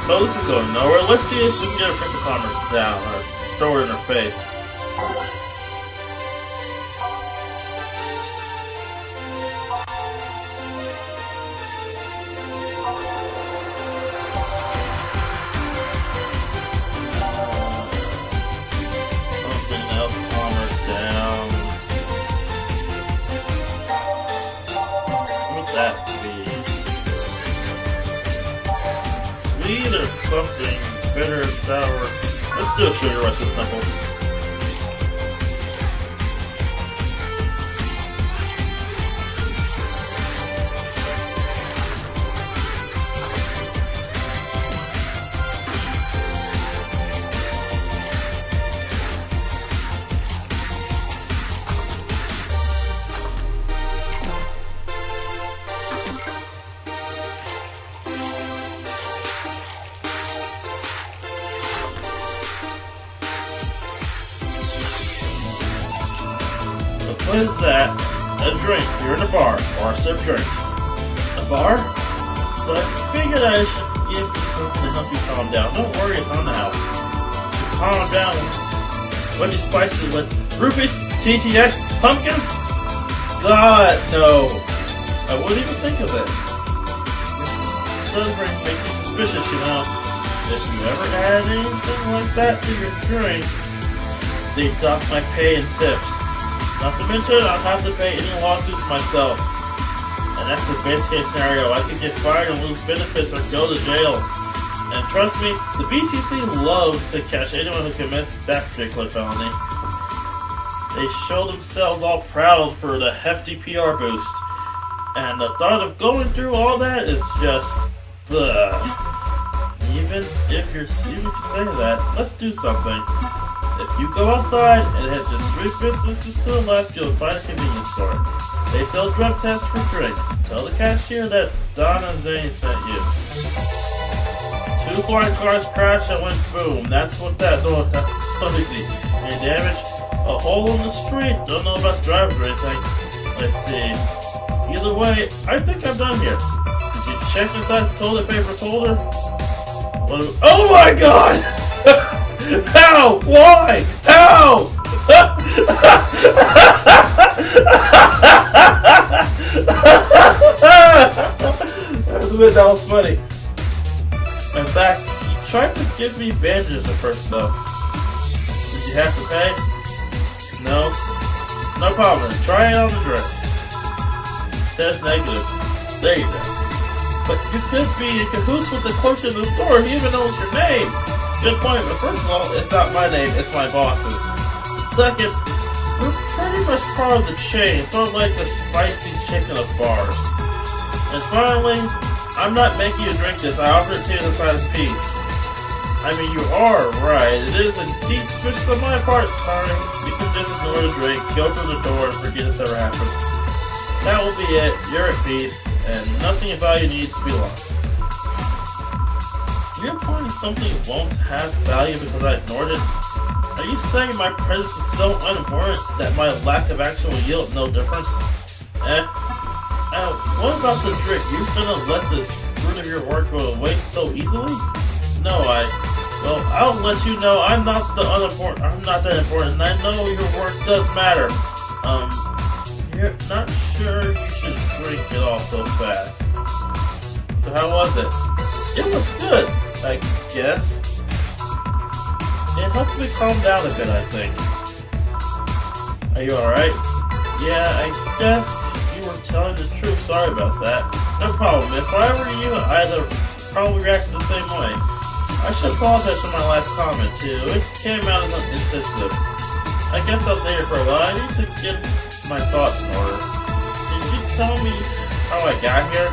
A: No, this is going nowhere. Let's see if we can get a pick her down or throw it in her face. Sweet or something, bitter, sour. Let's do a sugar rush, it's simple. What is that? A drink. You're in a bar. Bar serve drinks. A bar? So I figured I should give you something to help you calm down. Don't worry, it's on the house. To calm down. What do you spice it with? Rupees? TTX? Pumpkins? God, no. I wouldn't even think of it. This does make you suspicious, you know. If you ever add anything like that to your drink, they dock my pay and tips. Not to mention, I'll have to pay any lawsuits myself. And that's the best case scenario. I could get fired and lose benefits or go to jail. And trust me, the BTC loves to catch anyone who commits that particular felony. They show themselves all proud for the hefty PR boost. And the thought of going through all that is just... ugh. Even if you say that, let's do something. If you go outside and head just 3 businesses to the left, you'll find a convenience store. They sell drug tests for drinks. Tell the cashier that Donna Zane sent you. 2 foreign cars crashed and went boom. That's what that door. So easy. Any damage? A hole in the street. Don't know about driving or anything. Let's see. Either way, I think I'm done here. Did you check inside the toilet paper's holder? Oh my god! How? Why? How? That was funny. In fact, he tried to give me bandages at first though. Did you have to pay? No? No problem. Try it on the drink. Says negative. There you go. But you could be in cahoots with the clerk in the store. He even knows your name. Good point, but first of all, it's not my name, it's my boss's. Second, we're pretty much part of the chain, sort of like the spicy chicken of bars. And finally, I'm not making you drink this, I offer it to you in the size piece. I mean, you are right, it is a decent suspicious on my part, sorry. You can just ignore the drink, go through the door, and forget this ever happened. That will be it, you're at peace, and nothing of value needs to be lost. You're pointing something won't have value because I ignored it? Are you saying my presence is so unimportant that my lack of action will yield no difference? What about the drink? You're gonna let this fruit of your work go to waste so easily? No, well, I'll let you know I'm not that important, and I know your work does matter. You're not sure you should drink it all so fast. So how was it? It was good, I guess. It helped me calm down a bit, I think. Are you alright? Yeah, I guess you were telling the truth. Sorry about that. No problem. If I were you, I'd have probably reacted the same way. I should apologize for my last comment, too. It came out as insensitive. I guess I'll stay here for a while. I need to get my thoughts in order. Did you tell me how I got here?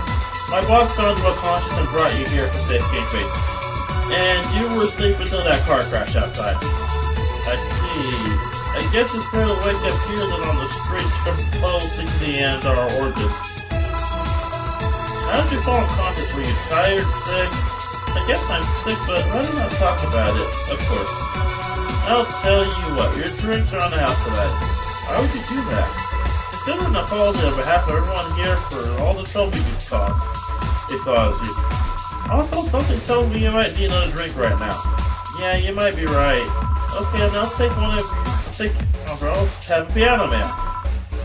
A: My boss found you unconscious and brought you here for safekeeping. And you were asleep until that car crash outside. I see. I guess it's better to wake up here than on the streets from close to the end of our origins. How did you fall unconscious? Were you tired, sick? I guess I'm sick, but why don't I talk about it? Of course. I'll tell you what, your drinks are on the house tonight. Why would you do that? Consider an apology on behalf of everyone here for all the trouble you've caused. It caused you. Also, something tells me you might need another drink right now. Yeah, you might be right. Okay, and I'll take one of you. I'll have a piano man.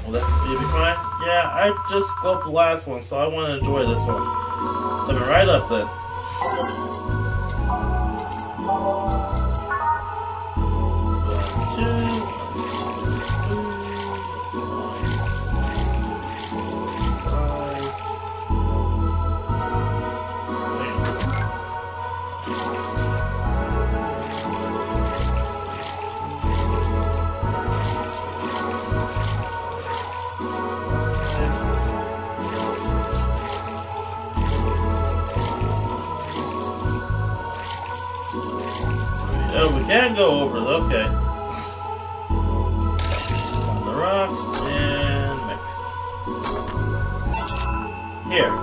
A: Will that be fine? Yeah, I just gulped the last one, so I want to enjoy this one. Coming right up then. Oh, we can go over it, okay. On the rocks and mixed. Here.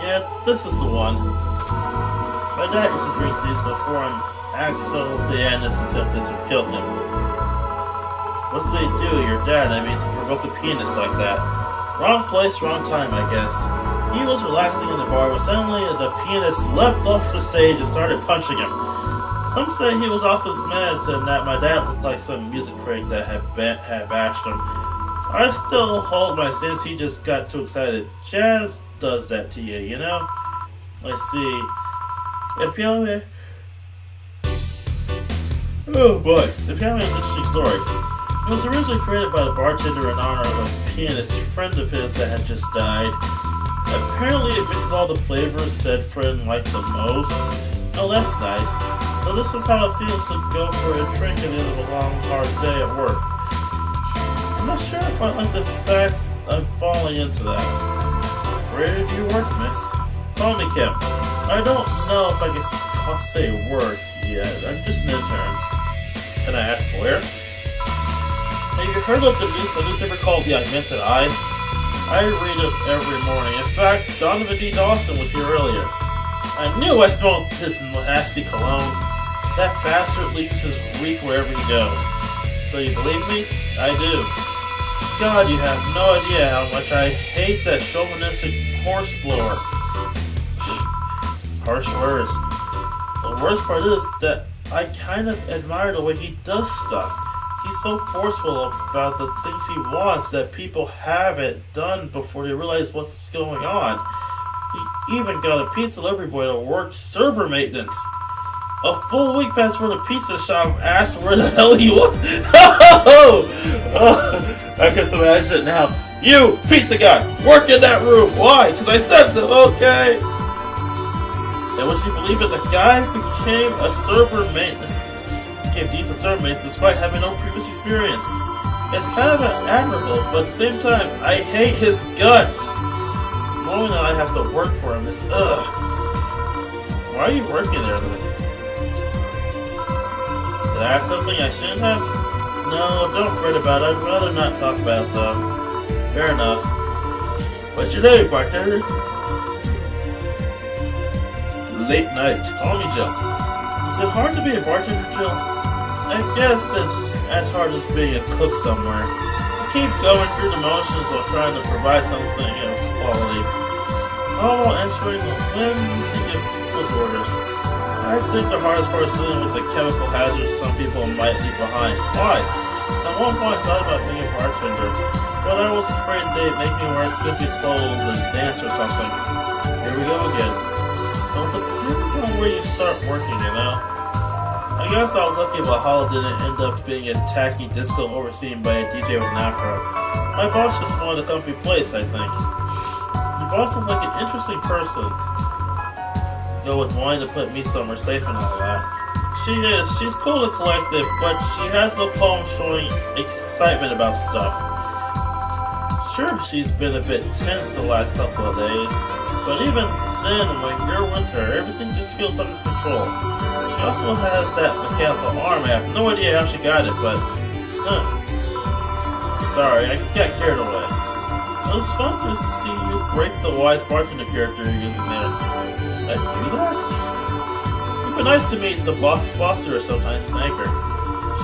A: Yeah, this is the one. My dad used to drink these before an accidental pianist attempted to kill him. What did they do, your dad, to provoke a pianist like that? Wrong place, wrong time, I guess. He was relaxing in the bar when suddenly the pianist leapt off the stage and started punching him. Some say he was off his meds and that my dad looked like some music critic that had bashed him. I still hold my sense he just got too excited. Jazz does that to you, you know? I see. The piano man... Oh boy, the piano man is an interesting story. It was originally created by the bartender in honor of a pianist friend of his that had just died. Apparently it mixes all the flavors said friend liked the most. Oh, that's nice. So this is how it feels to go for a drink at the end of a long, hard day at work. I'm not sure if I like the fact I'm falling into that. Where do you work, miss? Call me Kim. I don't know if I can say work yet. I'm just an intern. Can I ask where? Have you heard of the newspaper called The Augmented Eye? I read it every morning. In fact, Donovan D. Dawson was here earlier. I knew I smelled his nasty cologne. That bastard leaks his reek wherever he goes. So you believe me? I do. God, you have no idea how much I hate that chauvinistic horse blower. Harsh words. The worst part is that I kind of admire the way he does stuff. He's so forceful about the things he wants that people have it done before they realize what's going on. He even got a pizza delivery boy to work server maintenance. A full week passed for the pizza shop asked where the hell he was. I can imagine it now. You, pizza guy, work in that room. Why? Because I said so. Okay. And would you believe it? The guy became a server maintenance. Became decent server maintenance despite having no previous experience. It's kind of admirable, but at the same time, I hate his guts. Knowing that I have to work for him is ugh. Why are you working there then? Did I ask something I shouldn't have? No, don't fret about it. I'd rather not talk about it though. Fair enough. What's your name, bartender? Late night. Call me Jill. Is it hard to be a bartender, Jill? I guess it's as hard as being a cook somewhere. You keep going through the motions while trying to provide something of quality. All while answering the whimsy of people's orders. I think the hardest part is dealing with the chemical hazards some people might leave behind. Why? At one point I thought about being a bartender, but I was afraid they'd make me wear skimpy clothes and dance or something. Here we go again. Well, it depends on where you start working, you know? I guess I was lucky Valhalla didn't end up being a tacky disco overseen by a DJ with an afro. My boss just wanted a comfy place, I think. The boss was like an interesting person. Go with wanting to put me somewhere safe and all that. She's cool and collected, but she has no problem showing excitement about stuff. Sure, she's been a bit tense the last couple of days, but even then, when you're with her, everything just feels under control. She also has that mechanical arm. I have no idea how she got it, but... Sorry, I got carried away. It was fun to see you break the wise bartender character you're using there. I do that? It'd be nice to meet the boss or sometimes thank her.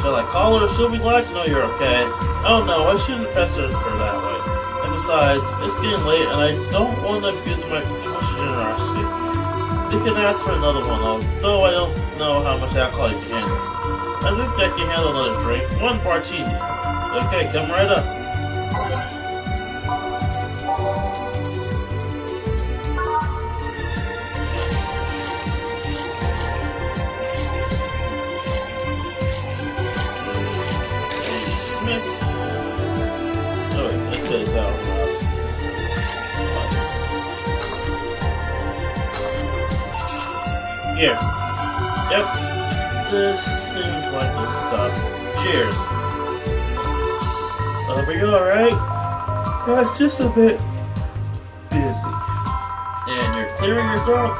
A: Shall I call her? She'll be glad to know you're okay. Oh no, I shouldn't pester her that way. And besides, it's getting late and I don't want to abuse my professional generosity. You can ask for another one, although I don't know how much alcohol you can handle. I think I can handle another drink. One martini. Okay, come right up. Oh wait, this says out. Here. Yep. This seems like the stuff. Cheers. Are you alright? Yeah, just a bit busy. And you're clearing your throat?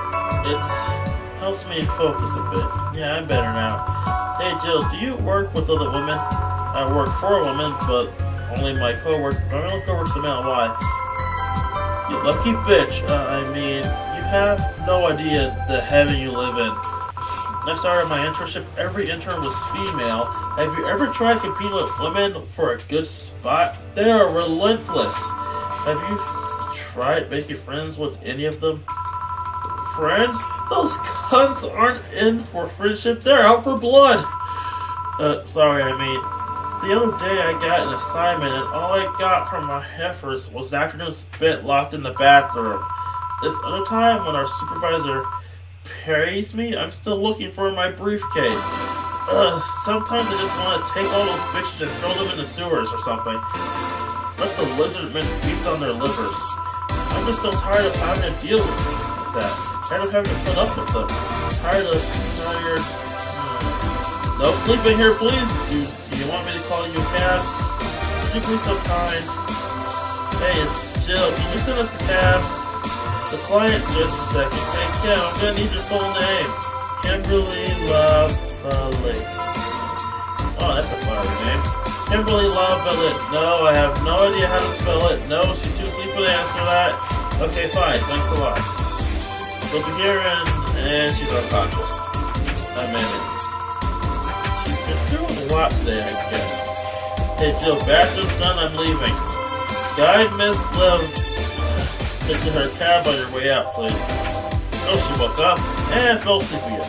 A: It helps me focus a bit. Yeah, I'm better now. Hey Jill, do you work with other women? I work for a woman, but only my only coworker's a male. Why? You lucky bitch. I mean, you have no idea the heaven you live in. I started my internship, every intern was female. Have you ever tried competing with women for a good spot? They are relentless. Have you tried making friends with any of them? Friends? Those cunts aren't in for friendship, they're out for blood. Sorry, I mean, the other day I got an assignment and all I got from my heifers was an afternoon spent locked in the bathroom. This other time when our supervisor praise me, I'm still looking for my briefcase. Sometimes I just want to take all those bitches and throw them in the sewers or something. Let the lizard men feast on their livers. I'm just so tired of having to deal with that. Tired of having to put up with them. Tired. No sleeping here, please. Do you want me to call you a cab? Would you be so kind? Hey, it's Jill. Can you send us a cab? The client, just a second. Hey, Kim, I'm gonna need your full name. Kimberly Lavalette. Oh, that's a flower name. Kimberly Lavalette. No, I have no idea how to spell it. No, she's too asleep to answer that. Okay, fine. Thanks a lot. Over here, and she's unconscious. I managed. She's been doing a lot today, I guess. Hey, Jill, bathroom's done. I'm leaving. Guide Miss Lev to her cab on your way out, please. Oh, she woke up and fell asleep again.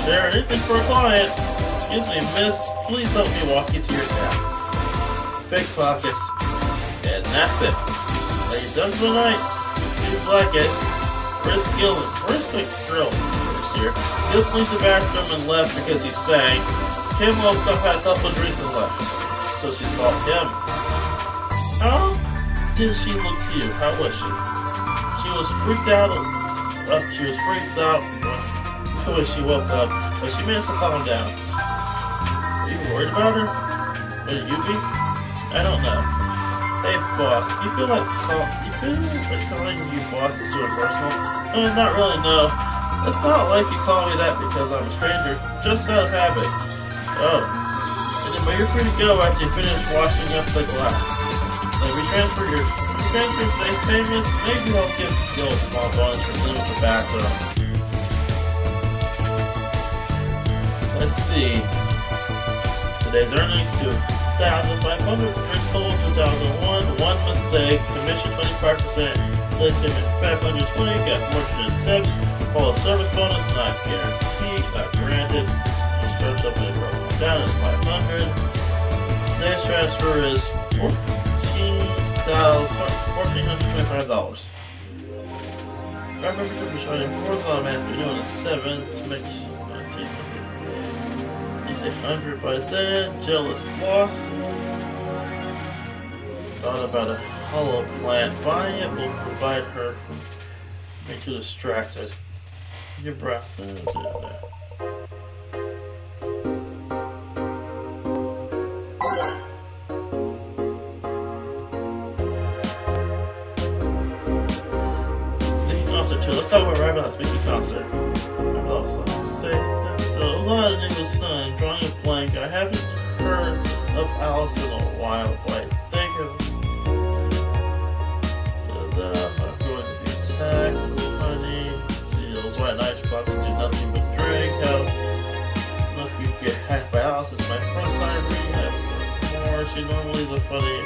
A: Share anything for a client. Excuse me, miss. Please help me walk you to your cab. Pickpockets. And that's it. Are you done for the night? Seems like it. Where's Gillen? Where's the girl? Here. Gil cleaned the bathroom and left because he sang. Kim woke up, had a couple of drinks and left. So she's called Kim. How did she look to you? How was she? She was freaked out when she woke up, but she managed to calm down. Are you worried about her? Would you be? I don't know. Hey, boss, do you feel like calling you boss is too impersonal? Not really, no. It's not like you call me that because I'm a stranger, just out of habit. Oh. But you're free to go after you finish washing up the glasses. Let me transfer your famous, maybe I'll give Gil a small bonus for cleaning the bathroom. Let's see. Today's earnings 2,500, drinks total 2001, one mistake, commission 25%, late payment 520, got fortunate tips, follow service bonus, not guaranteed, not granted, let's start up and roll down at 500. Next transfer is $1,425. Our membership is running 4th automatically doing a 7th. Make he's 800 by then. Jealous loss. Thought about a hollow plant. Buying it will provide her from being too distracted. Your breath. Do that. Let's talk about Rabbit's Mickey concert. So a lot of niggas drawing a blank. I haven't heard of Alice in a while, but I think I'm going to be attacked. It's funny. See those white night fucks do nothing but drink. How look you get hacked by Alice. It's my first time reading that more. She's normally the funny.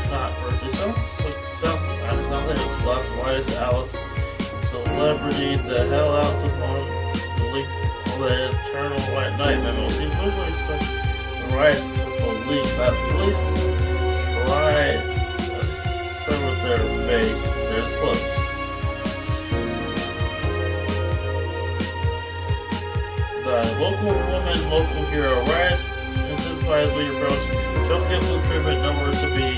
A: Not worth it. Sounds like it's flop. Why is Alice a celebrity? The hell Alice is one the eternal white night memo. She literally stuck the rights of police. At least try cover their base. There's close. The local woman, local hero, rise and justifies what you approach. Don't give the treatment nowhere to be.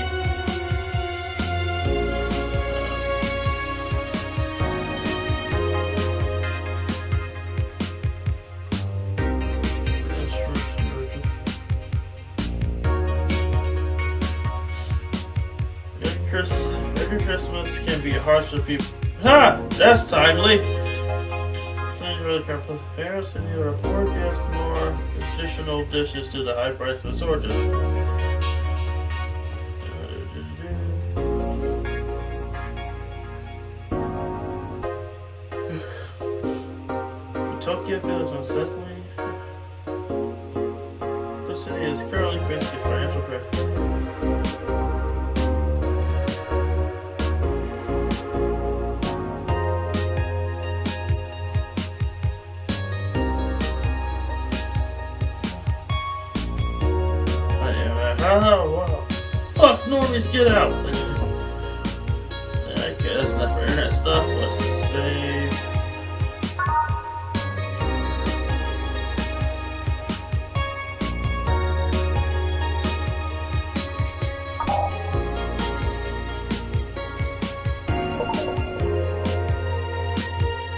A: Every Christmas can be harsh to people. Ha! That's timely! Things really can't put parents in either poor gifts nor additional dishes to the high price of shortages. Tokyo feels unsettling. The city is currently facing financial crisis. Oh, wow. Fuck, normies, get out! Okay, that's enough for internet stuff. Let's save.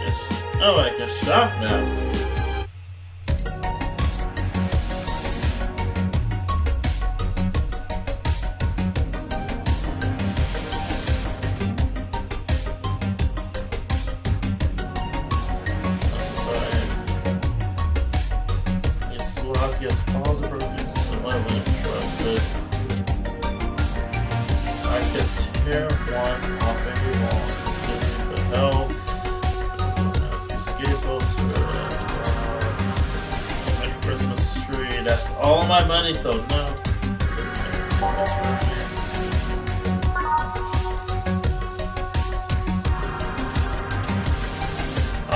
A: Yes. Oh, I can shop now. Yes, pause the broken system. I wouldn't trust it. I could tear one off every wall. The hell. Escape poster. My Christmas tree. That's all my money, so no.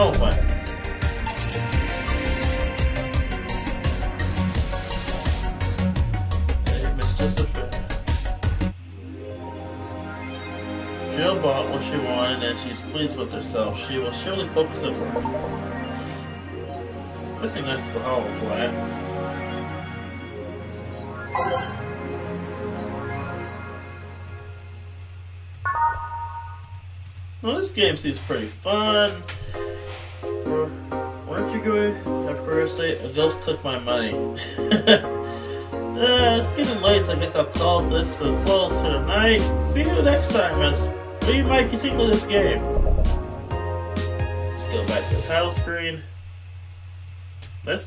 A: Oh my. Jill bought what she wanted and she's pleased with herself. She will surely focus at work. Missing next to hollow plant. Well, this game seems pretty fun. Weren't you going at first date? A ghost took my money. It's getting late, so I guess I'll call this a close for tonight. See you next time as we might continue this game. Let's go back to the title screen.